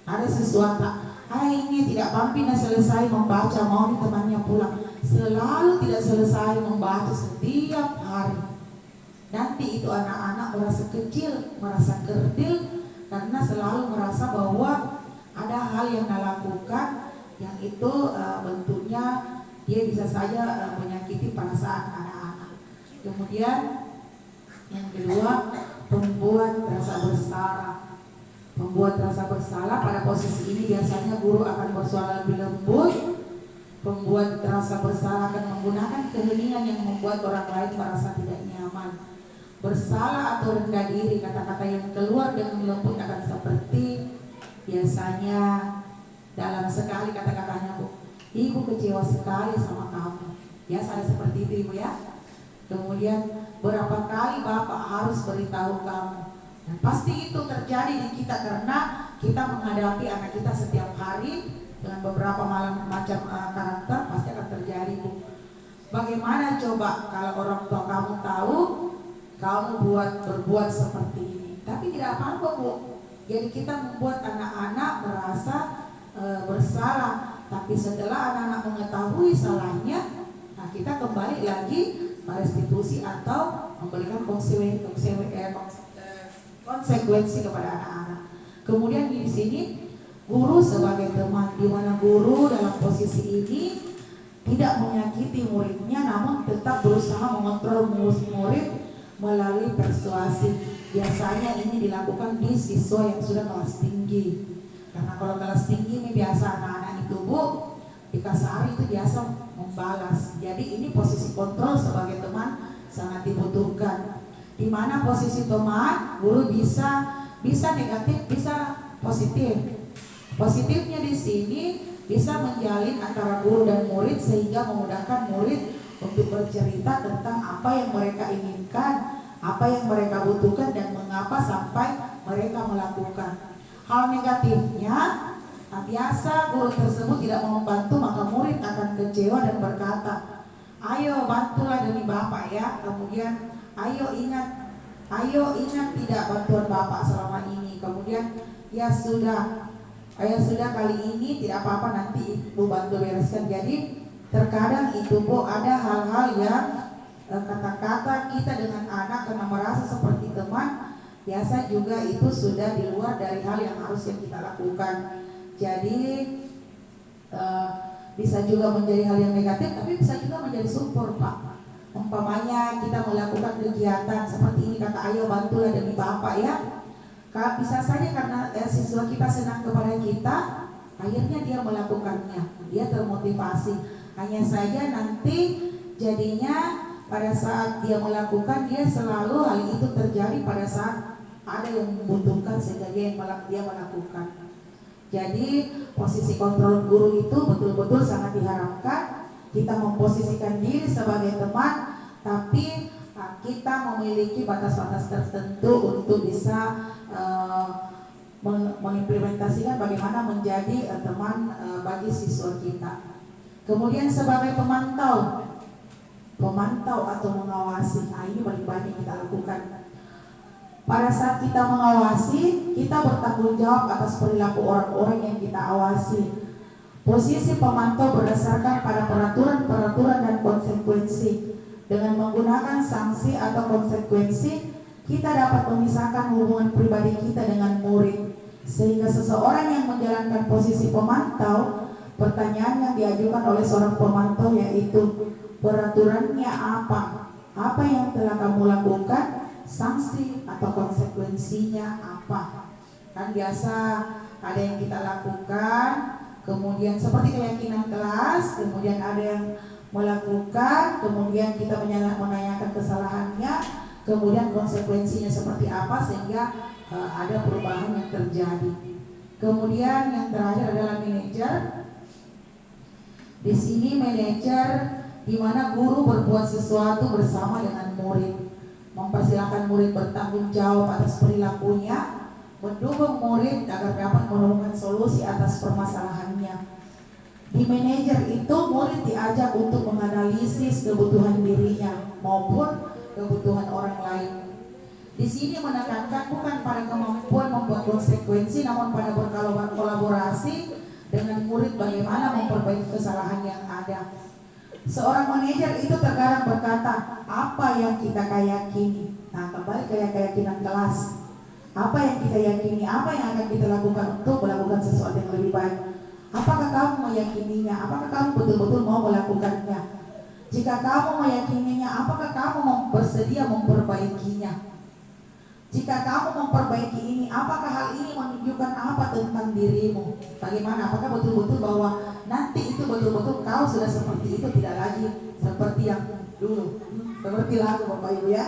Ada sesuatu, ini tidak pampina selesai membaca, mau temannya pulang. Selalu tidak selesai membaca setiap hari. Nanti itu anak-anak merasa kecil, merasa kerdil, karena selalu merasa bahwa ada hal yang dilakukan yang itu bentuknya dia bisa saja menyakiti perasaan anak-anak. Kemudian yang kedua, membuat rasa bersalah. Membuat rasa bersalah, pada posisi ini biasanya guru akan bersuara lebih lembut. Membuat rasa bersalah akan menggunakan keheningan yang membuat orang lain merasa tidak nyaman. Bersalah atau rendah diri, kata-kata yang keluar dengan lembut akan seperti biasanya dalam sekali kata-katanya, Bu, ibu kecewa sekali sama kamu. Biasa ada seperti itu, Ibu ya. Kemudian berapa kali Bapak harus beritahu kamu. Dan pasti itu terjadi di kita karena kita menghadapi anak kita setiap hari dengan beberapa macam karakter, pasti akan terjadi, Bu. Bagaimana coba kalau orang tua kamu tahu kamu berbuat seperti ini? Tapi tidak apa-apa, Bu. Jadi kita membuat anak-anak merasa bersalah. Tapi setelah anak-anak mengetahui salahnya, nah kita kembali lagi merestitusi atau memberikan konsekuensi kepada anak-anak. Kemudian di sini guru sebagai teman, di mana guru dalam posisi ini tidak menyakiti muridnya, namun tetap berusaha mengontrol murid melalui persuasi. Biasanya ini dilakukan di siswa yang sudah kelas tinggi. Karena kalau kelas tinggi ini biasa anak-anak itu, Bu, dikasari itu biasa membalas. Jadi ini posisi kontrol sebagai teman sangat dibutuhkan. Di mana posisi teman, guru bisa negatif, bisa positif. Positifnya di sini bisa menjalin antara guru dan murid sehingga memudahkan murid untuk bercerita tentang apa yang mereka inginkan, apa yang mereka butuhkan, dan mengapa sampai mereka melakukan. Hal negatifnya, biasa guru tersebut tidak mau membantu, maka murid akan kecewa dan berkata, ayo bantulah demi Bapak ya. Kemudian ayo ingat tidak bantuan Bapak selama ini. Kemudian ya sudah kali ini tidak apa-apa, nanti Ibu bantu bereskan. Jadi terkadang itu, Bu, ada hal-hal yang kata-kata kita dengan anak karena merasa seperti teman, biasa juga itu sudah di luar dari hal yang harusnya kita lakukan. Jadi bisa juga menjadi hal yang negatif, tapi bisa juga menjadi support, Pak. Umpamanya kita melakukan kegiatan seperti ini, kata ayo bantulah demi Bapak ya. Bisa saja karena siswa kita senang kepada kita, akhirnya dia melakukannya, dia termotivasi. Hanya saja nanti jadinya pada saat dia melakukan, dia selalu hal itu terjadi pada saat ada yang membutuhkan sehingga dia melakukan. Jadi posisi kontrol guru itu betul-betul sangat diharapkan. Kita memposisikan diri sebagai teman, tapi kita memiliki batas-batas tertentu untuk bisa mengimplementasikan bagaimana menjadi teman bagi siswa kita. Kemudian sebagai pemantau atau mengawasi, ini paling banyak kita lakukan. pada saat kita mengawasi, kita bertanggung jawab atas perilaku orang-orang yang kita awasi. Posisi pemantau berdasarkan pada peraturan-peraturan dan konsekuensi. Dengan menggunakan sanksi atau konsekuensi, kita dapat memisahkan hubungan pribadi kita dengan murid. Sehingga seseorang yang menjalankan posisi pemantau, pertanyaan yang diajukan oleh seorang pemantau yaitu, peraturannya apa? Apa yang telah kamu lakukan? Sanksi atau konsekuensinya apa? Kan biasa ada yang kita lakukan, kemudian seperti keyakinan kelas, kemudian ada yang melakukan, kemudian kita menanyakan kesalahannya, kemudian konsekuensinya seperti apa sehingga ada perubahan yang terjadi. Kemudian yang terakhir adalah manajer. Di sini manajer di mana guru berbuat sesuatu bersama dengan murid, mempersilahkan murid bertanggung jawab atas perilakunya, mendukung murid agar dapat menemukan solusi atas permasalahannya. Di manajer itu murid diajak untuk menganalisis kebutuhan dirinya maupun kebutuhan orang lain. Di sini menekankan bukan pada kemampuan membuat konsekuensi, namun pada berkolaborasi dengan murid bagaimana memperbaiki kesalahan yang ada. Seorang manajer itu terkadang berkata, apa yang kita yakini? Nah, kembali ke keyakinan kelas. Apa yang kita yakini? Apa yang akan kita lakukan untuk melakukan sesuatu yang lebih baik? Apakah kamu meyakininya? Apakah kamu betul-betul mau melakukannya? Jika kamu meyakininya, apakah kamu bersedia memperbaikinya? Jika kamu memperbaiki ini, apakah hal ini menunjukkan apa tentang dirimu? Bagaimana? Apakah betul-betul bahwa nanti itu betul-betul kau sudah seperti itu, tidak lagi seperti yang dulu? Seperti lagu Bapak Ibu ya.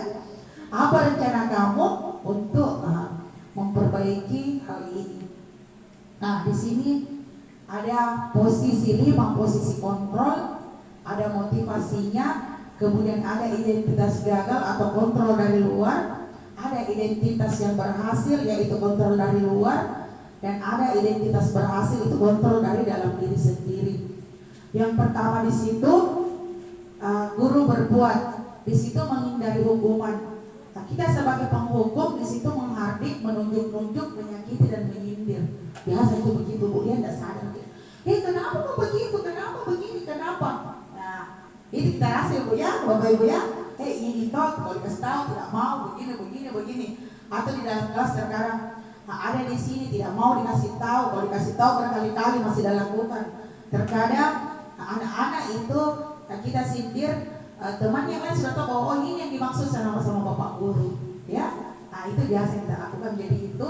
Apa rencana kamu untuk memperbaiki hal ini? Nah, di sini ada posisi 5, posisi kontrol, ada motivasinya, kemudian ada identitas gagal atau kontrol dari luar. Ada identitas yang berhasil yaitu kontrol dari luar, dan ada identitas berhasil itu kontrol dari dalam diri sendiri. Yang pertama di situ guru berbuat, di situ menghindari hukuman. Nah, kita sebagai penghukum di situ menghardik, menunjuk-nunjuk, menyakiti dan menyindir. Biasa itu begitu Bu, dia tidak sadar. Kenapa kok begitu? Kenapa begini? Kenapa? Nah, ini kita hasil Bu ya, Bapak Ibu ya. Ini ditot, kalau dikasih tahu tidak mau, begini. Atau di dalam kelas terkadang ada di sini tidak mau dikasih tahu, kalau dikasih tahu berkali-kali masih dilakukan. Terkadang anak-anak itu kita sindir, teman yang lain sudah tahu bahwa oh ini yang dimaksud sama Bapak Guru, ya. Nah itu biasa yang kita lakukan. Jadi itu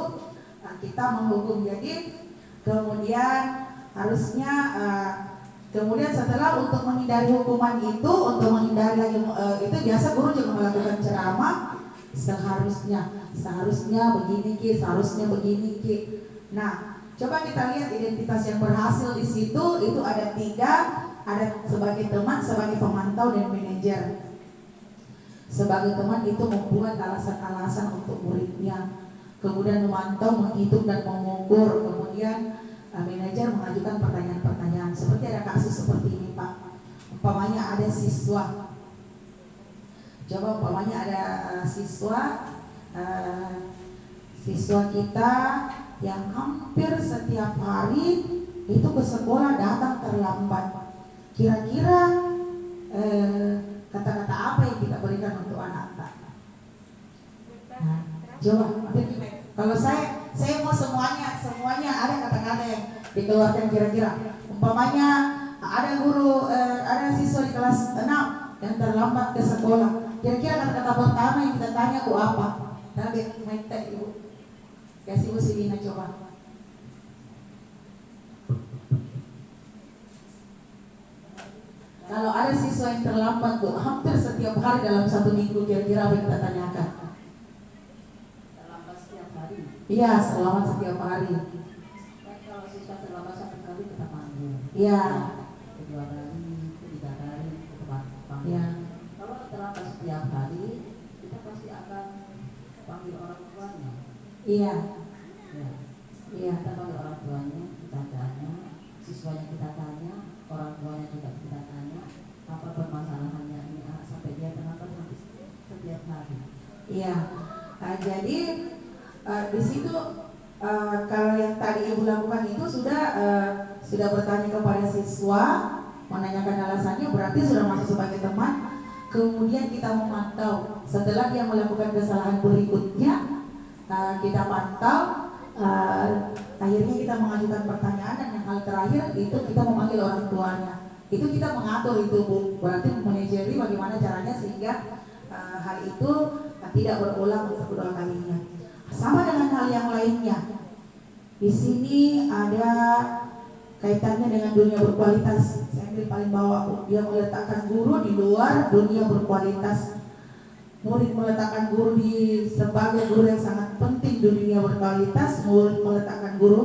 kita menghukum. Jadi kemudian harusnya kemudian setelah untuk menghindari hukuman itu, untuk menghindari lagi itu biasa guru juga melakukan ceramah. Seharusnya begini Ki, seharusnya begini Ki. Nah, coba kita lihat identitas yang berhasil di situ. Itu ada 3, ada sebagai teman, sebagai pemantau, dan manajer. Sebagai teman itu membuat alasan-alasan untuk muridnya, kemudian memantau, menghitung dan mengukur, kemudian manajer mengajukan pertanyaan-pertanyaan. Seperti ada kasus seperti ini Pak, umpamanya ada siswa. Coba umpamanya ada siswa kita yang hampir setiap hari itu ke sekolah datang terlambat. Kira-kira kata-kata apa yang kita berikan untuk anak? Nah, coba kalau saya mau semuanya ada kata-kata yang dikeluarkan. Kira-kira umpamanya ada guru, ada siswa di kelas 6 yang terlambat ke sekolah. Kira-kira kata-kata pertama yang kita tanya Bu apa? Tadi minta Ibu kasih Bu Silina coba. Kalau ada siswa yang terlambat Bu, hampir setiap hari dalam 1 minggu, kira-kira apa yang kita tanyakan? Terlambat setiap hari. Iya, selamat setiap hari. Kan kalau siswa terlambat 1 kali kita panggil. Iya. Kedua kali, ketiga kali kita panggil. Iya. Kalau terlambat setiap hari, kita pasti akan panggil orang tuanya. Iya. Ya. Iya. Kita panggil orang tuanya, kita tanya, siswanya kita tanya, orang tuanya juga kita tanya, apa permasalahannya ini sampai dia terlambat setiap hari. Iya. jadi di situ kalau yang tadi Ibu lakukan itu sudah bertanya kepada siswa, menanyakan alasannya, berarti sudah masuk sebagai teman. Kemudian kita memantau setelah dia melakukan kesalahan berikutnya, kita pantau, akhirnya kita mengajukan pertanyaan, dan yang hal terakhir itu kita memanggil orang tuanya. Itu kita mengatur itu Bu, berarti manajeri bagaimana caranya sehingga hal itu tidak berulang untuk kedua kalinya. Sama dengan hal yang lainnya. Di sini ada kaitannya dengan dunia berkualitas. Saya ambil paling bawah Bu. Dia meletakkan guru di luar dunia berkualitas. Murid meletakkan guru sebagai guru yang sangat penting di dunia berkualitas. Murid meletakkan guru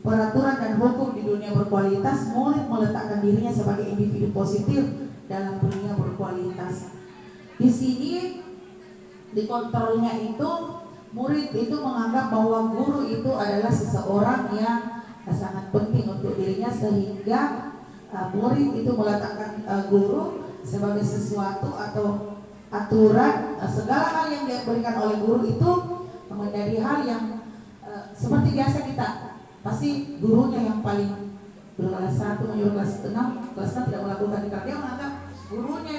peraturan dan hukum di dunia berkualitas. Murid meletakkan dirinya sebagai individu positif dalam dunia berkualitas. Di sini di kontrolnya itu murid itu menganggap bahwa guru itu adalah seseorang yang sangat penting untuk dirinya, sehingga murid itu meletakkan guru sebagai sesuatu atau aturan. Segala hal yang diberikan oleh guru itu menjadi hal yang seperti biasa kita, pasti gurunya yang paling, guru kelas 1 menyuruh kelas 6 tidak melakukan, karena dia menganggap gurunya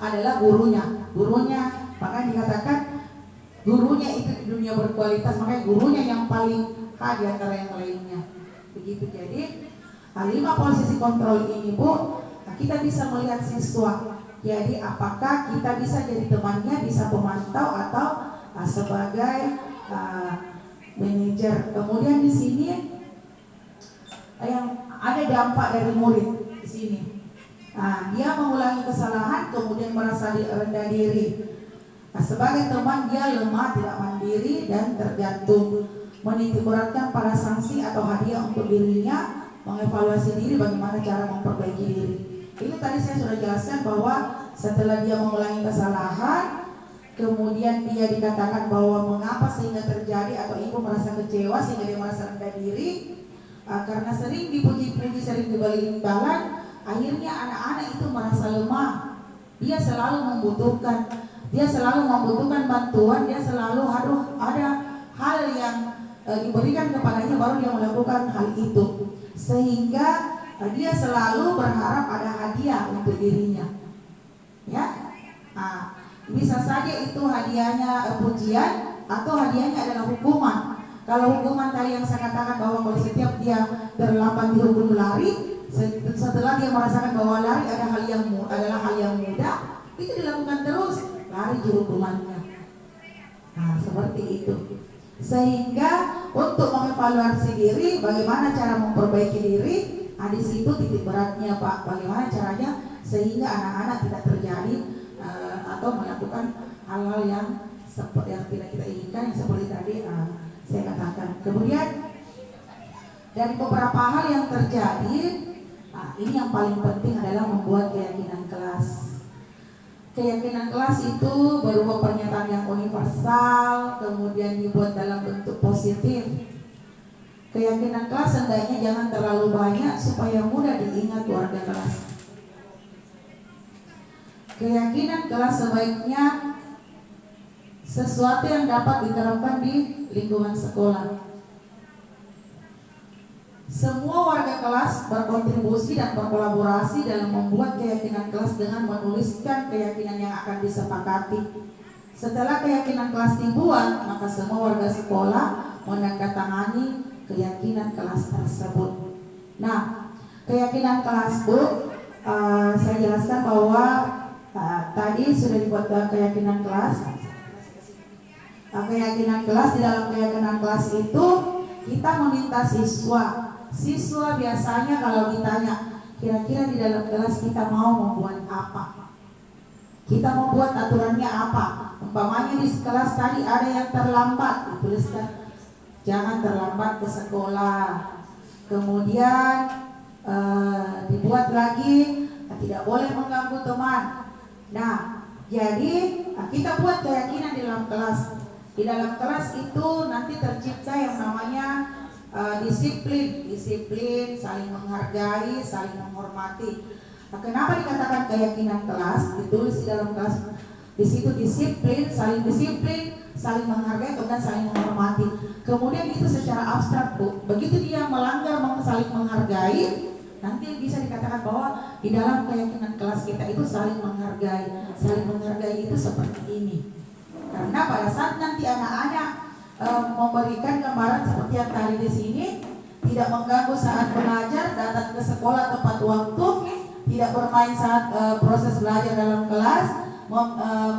adalah gurunya, makanya dikatakan gurunya itu di dunia berkualitas, makanya gurunya yang paling di antara yang lainnya. Begitu. Jadi 5 posisi kontrol ini Bu, kita bisa melihat siswa. Jadi apakah kita bisa jadi temannya, bisa pemantau atau sebagai manajer. Kemudian di sini yang ada dampak dari murid di sini. Dia mengulangi kesalahan, kemudian merasa rendah diri. Sebagai teman dia lemah, tidak mandiri dan tergantung, menitikberatkan para sanksi atau hadiah untuk dirinya, mengevaluasi diri bagaimana cara memperbaiki diri. Ini tadi saya sudah jelaskan bahwa setelah dia mengulangi kesalahan, kemudian dia dikatakan bahwa mengapa sehingga terjadi, atau ibu merasa kecewa sehingga dia merasa rendah diri, karena sering dipuji-puji, sering diberi imbalan, akhirnya anak-anak itu merasa lemah. Dia selalu membutuhkan bantuan, dia selalu harus ada hal yang diberikan kepadanya baru dia melakukan hal itu, sehingga dia selalu berharap ada hadiah untuk dirinya. Ya, bisa saja itu hadiahnya pujian atau hadiahnya adalah hukuman. Kalau hukuman tadi yang saya katakan bahwa kalau setiap dia terlambat dihukum lari, setelah dia merasakan bahwa lari adalah hal yang mudah, itu dilakukan terus, lari hukumannya. Seperti itu. Sehingga untuk mengevaluasi diri, bagaimana cara memperbaiki diri, di situ titik beratnya Pak. Bagaimana caranya sehingga anak-anak tidak terjadi atau melakukan hal-hal yang tidak kita inginkan, yang seperti tadi saya katakan. Kemudian dari beberapa hal yang terjadi, ini yang paling penting adalah membuat keyakinan kelas. Keyakinan kelas itu berupa pernyataan yang universal, kemudian dibuat dalam bentuk positif. Keyakinan kelas hendaknya jangan terlalu banyak supaya mudah diingat warga kelas. Keyakinan kelas sebaiknya sesuatu yang dapat diterapkan di lingkungan sekolah. Semua warga kelas berkontribusi dan berkolaborasi dalam membuat keyakinan kelas dengan menuliskan keyakinan yang akan disepakati. Setelah keyakinan kelas dibuat, maka semua warga sekolah menandatangani keyakinan kelas tersebut. Nah, keyakinan kelas Bu, saya jelaskan bahwa tadi sudah dibuat keyakinan kelas. Keyakinan kelas, di dalam keyakinan kelas itu kita meminta Siswa biasanya kalau ditanya, kira-kira di dalam kelas kita mau membuat apa? Kita mau buat aturannya apa? Umpamanya di kelas tadi ada yang terlambat, dituliskan jangan terlambat ke sekolah. Kemudian dibuat lagi tidak boleh mengganggu teman. Nah, jadi kita buat keyakinan di dalam kelas. Di dalam kelas itu nanti tercipta yang namanya disiplin, saling menghargai, saling menghormati. Kenapa dikatakan keyakinan kelas? Ditulis di dalam kelas. Di situ disiplin, saling disiplin, saling menghargai, kemudian saling menghormati. Kemudian itu secara abstrak, Bu. Begitu dia melanggar saling menghargai, nanti bisa dikatakan bahwa di dalam keyakinan kelas kita itu saling menghargai. Saling menghargai itu seperti ini. Karena pada saat nanti anak-anak memberikan gambaran seperti yang tadi di sini, tidak mengganggu saat belajar, datang ke sekolah tepat waktu, tidak bermain saat proses belajar dalam kelas,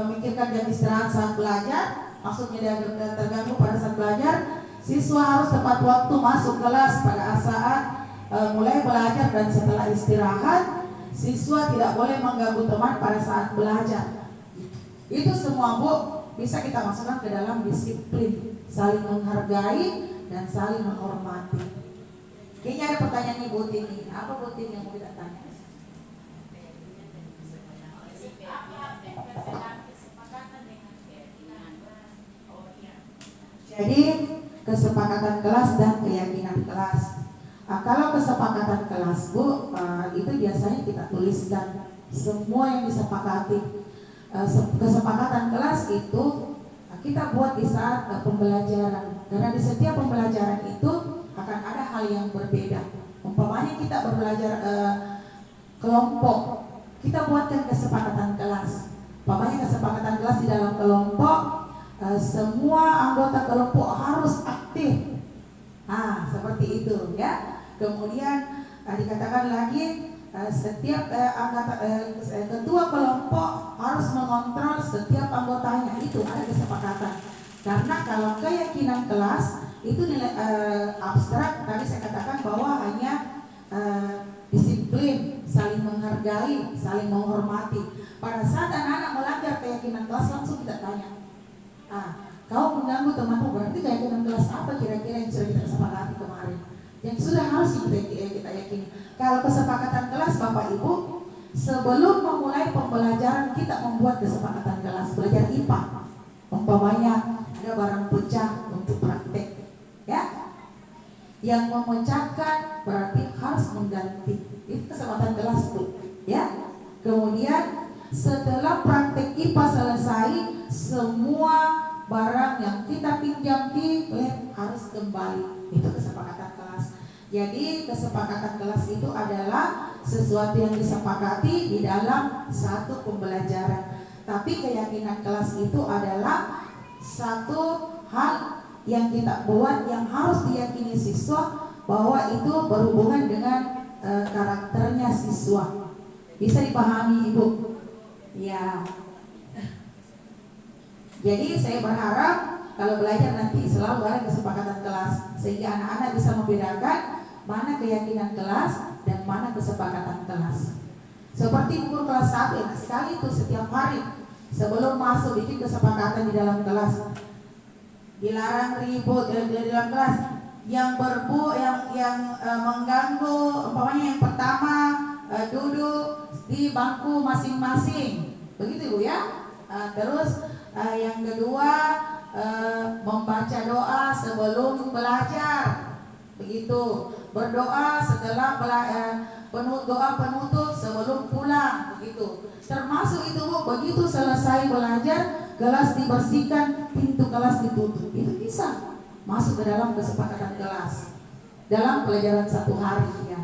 memikirkan jam istirahat saat belajar, maksudnya dia terganggu pada saat belajar. Siswa harus tepat waktu masuk kelas pada saat mulai belajar, dan setelah istirahat siswa tidak boleh mengganggu teman pada saat belajar. Itu semua, Bu, bisa kita masukkan ke dalam disiplin, saling menghargai dan saling menghormati. Kayaknya ada pertanyaan nih, Bu Tini. Apa Bu Tini yang mau kita tanya? Jadi kesepakatan kelas dan keyakinan kelas. Kalau kesepakatan kelas, Bu, itu biasanya kita tuliskan semua yang disepakati. Kesepakatan kelas itu kita buat di saat pembelajaran, karena di setiap pembelajaran itu akan ada hal yang berbeda. Umpamanya kita belajar kelompok, kita buatkan kesepakatan kelas. Umpamanya kesepakatan kelas di dalam kelompok, semua anggota kelompok harus aktif. Seperti itu ya. Kemudian dikatakan lagi setiap ketua kelompok harus mengontrol setiap anggotanya. Itu ada kesepakatan. Karena kalau keyakinan kelas itu nilai abstrak, tadi saya katakan bahwa hanya disiplin, saling menghargai, saling menghormati. Pada saat anak-anak melanggar keyakinan kelas, langsung kita tanya, kau mengganggu temanmu, berarti keyakinan kelas apa kira-kira yang sudah kita sepakati kemarin, yang sudah harus kita yakini. Kalau kesepakatan kelas, Bapak Ibu, sebelum memulai pembelajaran kita membuat kesepakatan kelas. Belajar IPA, umpamanya ada barang pecah untuk praktek, ya, yang memecahkan berarti harus mengganti. Itu kesepakatan kelas, Bu, ya. Kemudian setelah praktek IPA selesai, semua barang yang kita pinjam di lab harus kembali. Itu kesepakatan kelas. Jadi kesepakatan kelas itu adalah sesuatu yang disepakati di dalam satu pembelajaran. Tapi keyakinan kelas itu adalah satu hal yang kita buat yang harus diyakini siswa bahwa itu berhubungan dengan karakternya siswa. Bisa dipahami, Ibu? Ya. Jadi saya berharap kalau belajar nanti selalu ada kesepakatan kelas, sehingga anak-anak bisa membedakan mana keyakinan kelas dan mana kesepakatan kelas. Seperti guru kelas 1, enak sekali itu setiap hari sebelum masuk bikin kesepakatan di dalam kelas. Dilarang ribut di dalam kelas. Yang mengganggu, umpamanya yang pertama duduk di bangku masing-masing, begitu Ibu ya. Terus yang kedua membaca doa sebelum belajar, begitu. Berdoa setelah doa penutup sebelum pulang, begitu. Termasuk itu, Bu, begitu selesai belajar, kelas dibersihkan, pintu kelas ditutup. Itu bisa masuk ke dalam kesepakatan kelas dalam pelajaran satu hari, ya.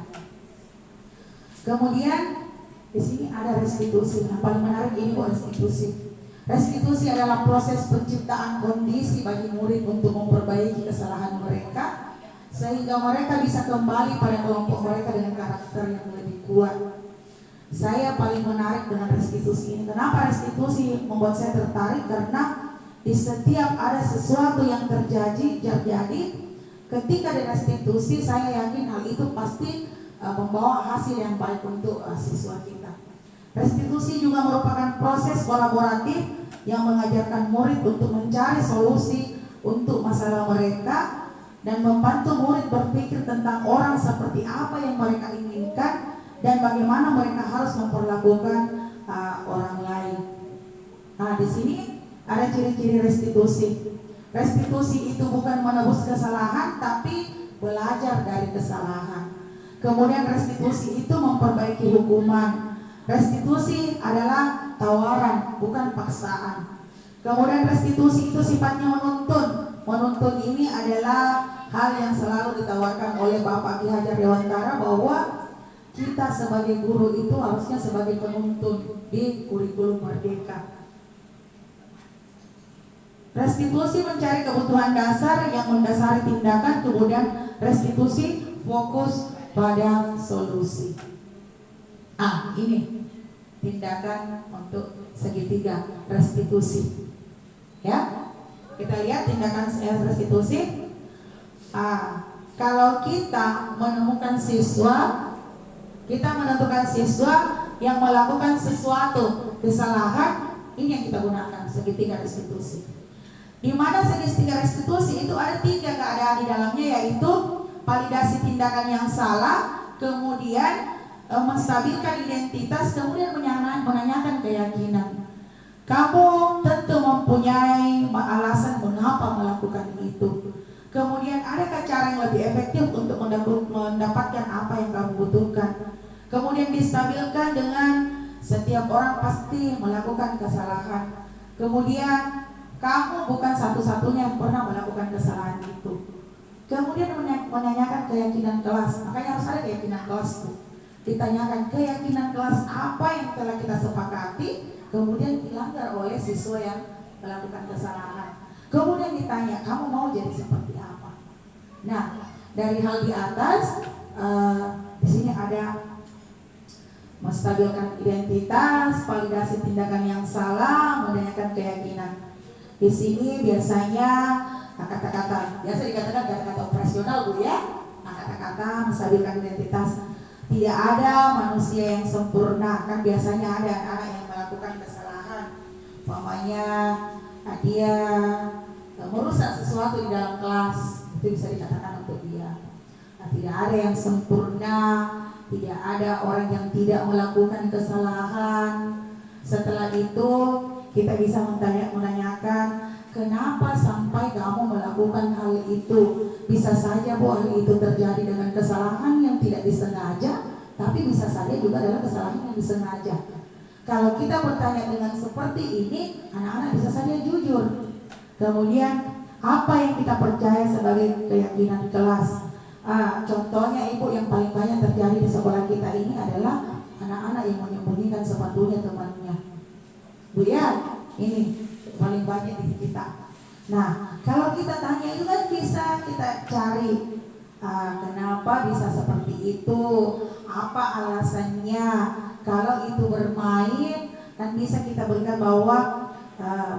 Kemudian di sini ada restitusi. Yang paling menarik ini, Bu, restitusi. Restitusi adalah proses penciptaan kondisi bagi murid untuk memperbaiki kesalahan mereka sehingga mereka bisa kembali pada kelompok mereka dengan karakter yang lebih kuat. Saya paling menarik dengan restitusi ini. Kenapa restitusi membuat saya tertarik? Karena di setiap ada sesuatu yang terjadi, ketika direstitusi, saya yakin hal itu pasti membawa hasil yang baik untuk siswa kita. Restitusi juga merupakan proses kolaboratif yang mengajarkan murid untuk mencari solusi untuk masalah mereka dan membantu murid berpikir tentang orang seperti apa yang mereka inginkan dan bagaimana mereka harus memperlakukan orang lain. Nah, di sini ada ciri-ciri restitusi. Restitusi itu bukan menebus kesalahan, tapi belajar dari kesalahan. Kemudian restitusi itu memperbaiki hukuman. Restitusi adalah tawaran, bukan paksaan. Kemudian restitusi itu sifatnya menuntun. Menuntun ini adalah hal yang selalu ditawarkan oleh Bapak Ki Hajar Dewantara, bahwa kita sebagai guru itu harusnya sebagai penuntun di kurikulum Merdeka. Restitusi mencari kebutuhan dasar yang mendasari tindakan, kemudian restitusi fokus pada solusi. Ini tindakan untuk segitiga restitusi. Ya, kita lihat tindakan restitusi. Kalau kita menemukan siswa, kita menentukan siswa yang melakukan sesuatu kesalahan, ini yang kita gunakan segitiga restitusi. Di mana segitiga restitusi itu ada 3 keadaan di dalamnya, yaitu validasi tindakan yang salah, kemudian menstabilkan identitas, kemudian menanyakan keyakinan. Kamu tentu mempunyai alasan mengapa melakukan itu. Kemudian adakah cara yang lebih efektif untuk mendapatkan apa yang kamu butuhkan. Kemudian distabilkan dengan setiap orang pasti melakukan kesalahan. Kemudian kamu bukan satu-satunya yang pernah melakukan kesalahan itu. Kemudian menanyakan keyakinan kelas. Makanya harus ada keyakinan kelas tuh. Ditanyakan keyakinan kelas apa yang telah kita sepakati, kemudian dilanggar oleh siswa yang melakukan kesalahan. Kemudian ditanya, kamu mau jadi seperti apa? Nah, dari hal di atas, di sini ada menstabilkan identitas, validasi tindakan yang salah, menanyakan keyakinan. Di sini biasanya kata-kata, biasa dikatakan kata-kata operasional, Bu ya. Kata-kata menstabilkan identitas. Tidak ada manusia yang sempurna, kan biasanya ada anak yang melakukan kesalahan. Umpamanya dia merusak sesuatu di dalam kelas, itu bisa dikatakan untuk dia. Tidak ada yang sempurna, tidak ada orang yang tidak melakukan kesalahan. Setelah itu kita bisa menanyakan, kenapa sampai kamu melakukan hal itu? Bisa saja bahwa hal itu terjadi dengan kesalahan yang tidak disengaja, tapi bisa saja juga adalah kesalahan yang disengaja. Kalau kita bertanya dengan seperti ini, anak-anak bisa saja jujur. Kemudian apa yang kita percaya sebagai keyakinan kelas? Contohnya Ibu, yang paling banyak terjadi di sekolah kita ini adalah anak-anak yang menyembunyikan sepatunya temannya. Bu ya, ini paling banyak di kita. Nah, kalau kita tanya itu kan bisa kita cari kenapa bisa seperti itu, apa alasannya. Kalau itu bermain, kan bisa kita berikan bahwa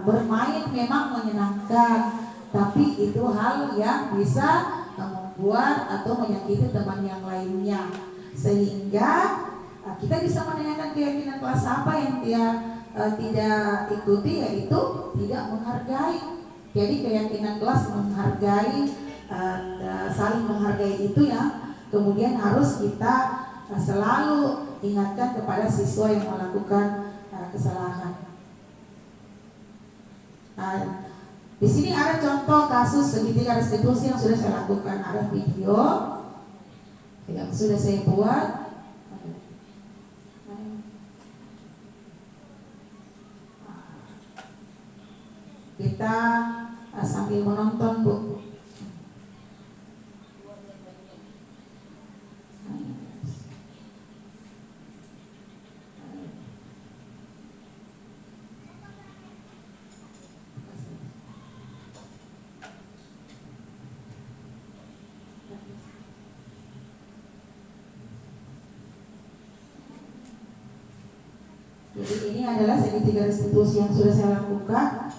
bermain memang menyenangkan, tapi itu hal yang bisa membuat atau menyakiti teman yang lainnya. Sehingga kita bisa menanyakan keyakinan kelas apa yang dia tidak ikuti, yaitu tidak menghargai. Jadi keyakinan kelas menghargai, saling menghargai itu yang kemudian harus kita selalu ingatkan kepada siswa yang melakukan kesalahan. Di sini ada contoh kasus segitiga restitusi yang sudah saya lakukan, ada video yang sudah saya buat. Kita sambil menonton, Bu. Jadi ini adalah segitiga restitusi yang sudah saya lakukan.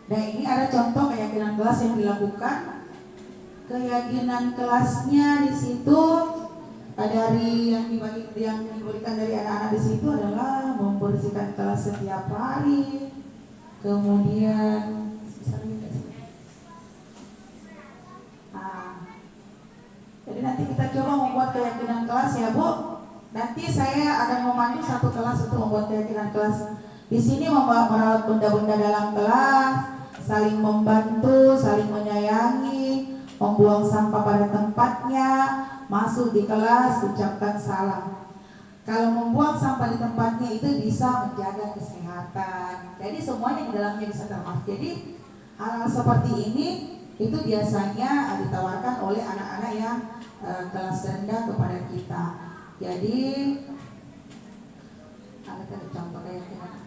Nah, ini ada contoh keyakinan kelas yang dilakukan. Keyakinan kelasnya di situ dari yang diberikan dari anak-anak di situ adalah membersihkan kelas setiap hari. Kemudian nanti kita coba membuat keyakinan kelas ya Bu. Nanti saya akan memandu satu kelas untuk membuat keyakinan kelas. Di sini merawat benda-benda dalam kelas, saling membantu, saling menyayangi, membuang sampah pada tempatnya, masuk di kelas, ucapkan salam. Kalau membuang sampah di tempatnya itu bisa menjaga kesehatan. Jadi semuanya di dalamnya bisa termasuk. Jadi hal-hal seperti ini itu biasanya ditawarkan oleh anak-anak yang kelas rendah kepada kita. Jadi ada contoh keyakinan.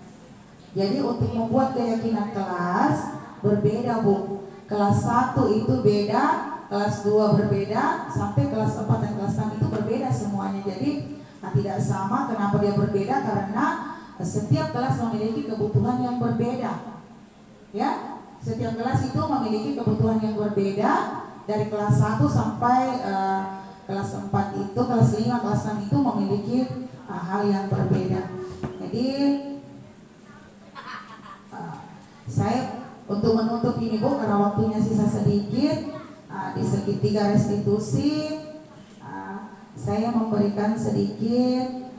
Jadi untuk membuat keyakinan kelas berbeda Bu. Kelas 1 itu beda, kelas 2 berbeda, sampai kelas 4 dan kelas 6 itu berbeda semuanya. Jadi tidak sama. Kenapa dia berbeda? Karena setiap kelas memiliki kebutuhan yang berbeda. Ya, setiap kelas itu memiliki kebutuhan yang berbeda. Dari kelas 1 sampai kelas 4 itu, kelas 5, kelas 6 itu memiliki hal yang berbeda. Jadi saya untuk menutup ini Bu, karena waktunya sisa sedikit, di segitiga restitusi saya memberikan sedikit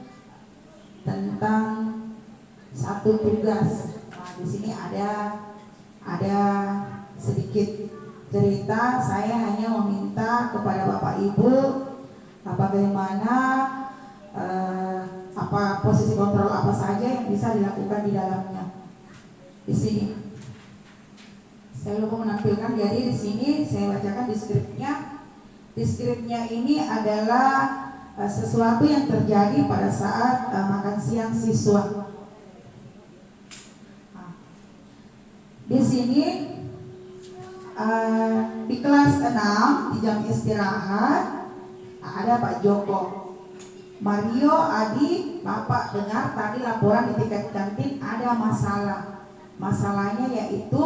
tentang satu tugas. Di sini ada sedikit cerita. Saya hanya meminta kepada Bapak Ibu bagaimana apa posisi kontrol apa saja yang bisa dilakukan di dalamnya. Di sini saya lupa menampilkan. Jadi di sini saya bacakan deskripsinya. Deskripsinya ini adalah sesuatu yang terjadi pada saat makan siang siswa. Di sini di kelas 6 di jam istirahat ada Pak Joko. Mario, Adi, Bapak dengar tadi laporan di tingkat kantin ada masalah. Masalahnya yaitu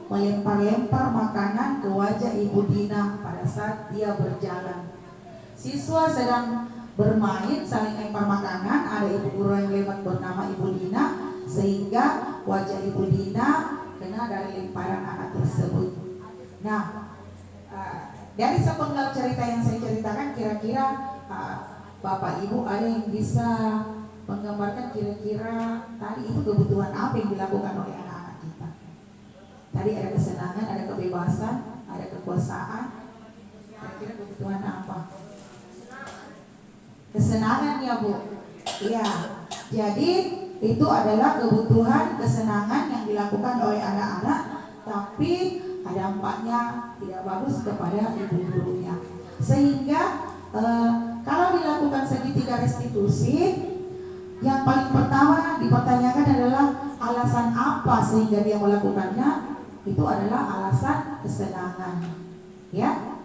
melempar-lempar makanan ke wajah Ibu Dina pada saat dia berjalan. Siswa sedang bermain saling lempar makanan, ada ibu guru yang lewat bernama Ibu Dina, sehingga wajah Ibu Dina kena dari lemparan anak tersebut. Nah, dari sepenggal cerita yang saya ceritakan, kira-kira Bapak Ibu ada yang bisa menggambarkan kira-kira tadi itu kebutuhan apa yang dilakukan oleh anak-anak kita? Tadi ada kesenangan, ada kebebasan, ada kekuasaan. Kira-kira kebutuhan apa? Kesenangan ya Bu. Iya. Jadi itu adalah kebutuhan kesenangan yang dilakukan oleh anak-anak, tapi dampaknya tidak bagus kepada ibu gurunya. Sehingga kalau dilakukan segitiga restitusi, yang paling pertama dipertanyakan adalah alasan apa sehingga dia melakukannya. Itu adalah alasan kesenangan, ya,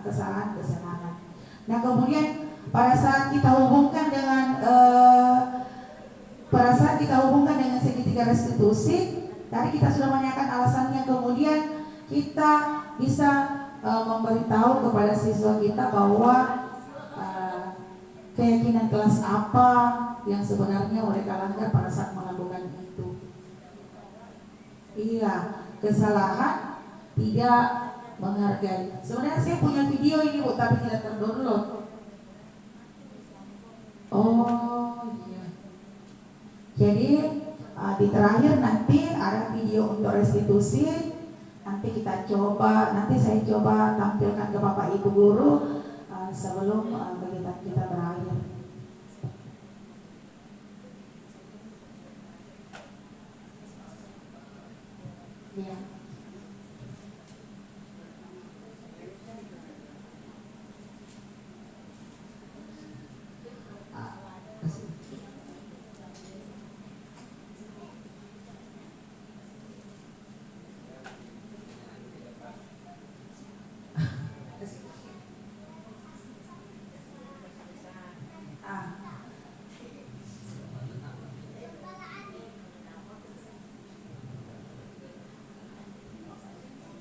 kesalahan kesenangan. Nah kemudian pada saat kita hubungkan dengan segitiga restitusi, tadi kita sudah menanyakan alasannya. Kemudian kita bisa memberitahu kepada siswa kita bahwa keyakinan kelas apa yang sebenarnya mereka langgar pada saat melakukan itu. Iya, kesalahan tidak menghargai. Sebenarnya saya punya video ini Bu, tapi tidak terdownload. Oh iya. Jadi di terakhir nanti ada video untuk restitusi. Nanti kita coba, nanti saya coba tampilkan ke Bapak Ibu guru sebelum kegiatan kita berakhir. Ya.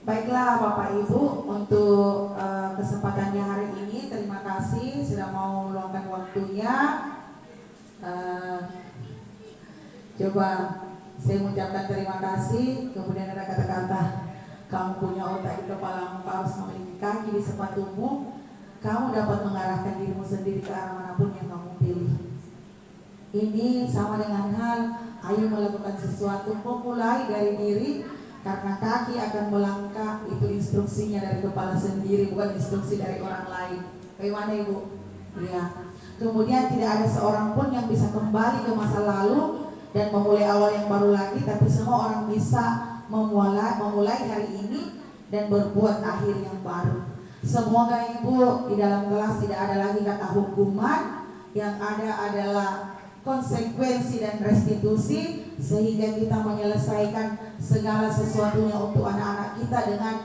Baiklah Bapak Ibu, untuk kesempatannya hari ini terima kasih sudah mau meluangkan waktunya. Coba saya mengucapkan terima kasih. Kemudian ada kata-kata, kamu punya otak di kepala, harus memiliki kaki di sepatumu. kamu dapat mengarahkan dirimu sendiri ke arah manapun yang kamu pilih. Ini sama dengan hal ayo melakukan sesuatu, memulai dari diri, karena kaki akan melangkah, itu instruksinya dari kepala sendiri, bukan instruksi dari orang lain. Bagaimana Ibu? Iya. Kemudian tidak ada seorang pun yang bisa kembali ke masa lalu dan memulai awal yang baru lagi, tapi semua orang bisa memulai hari ini dan berbuat akhir yang baru. Semoga Ibu di dalam kelas tidak ada lagi kata hukuman, yang ada adalah konsekuensi dan restitusi, sehingga kita menyelesaikan segala sesuatunya untuk anak-anak kita dengan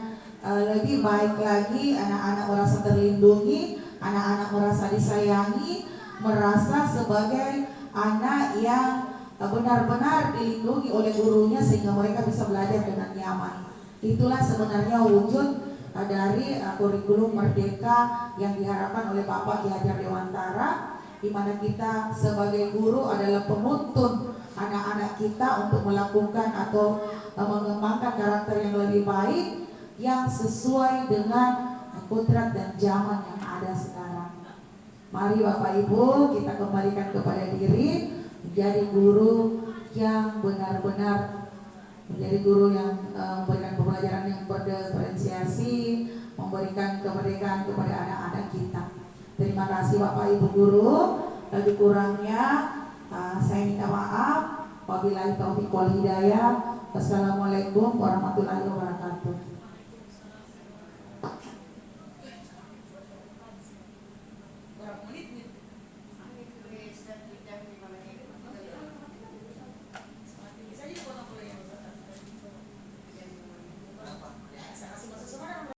lebih baik lagi. Anak-anak merasa terlindungi, anak-anak merasa disayangi, merasa sebagai anak yang benar-benar dilindungi oleh gurunya sehingga mereka bisa belajar dengan nyaman. Itulah sebenarnya wujud dari kurikulum Merdeka yang diharapkan oleh Bapak Ki Hajar Dewantara, di mana kita sebagai guru adalah penuntun anak-anak kita untuk melakukan atau mengembangkan karakter yang lebih baik, yang sesuai dengan kodrat dan zaman yang ada sekarang. Mari Bapak Ibu kita kembalikan kepada diri, menjadi guru yang benar-benar menjadi guru yang memberikan pembelajaran yang berdiferensiasi, memberikan kemerdekaan kepada anak-anak kita. Terima kasih Bapak Ibu guru. Lebih kurangnya saya minta maaf. Wabillahi taufiq wal hidayah. Wassalamualaikum warahmatullahi wabarakatuh.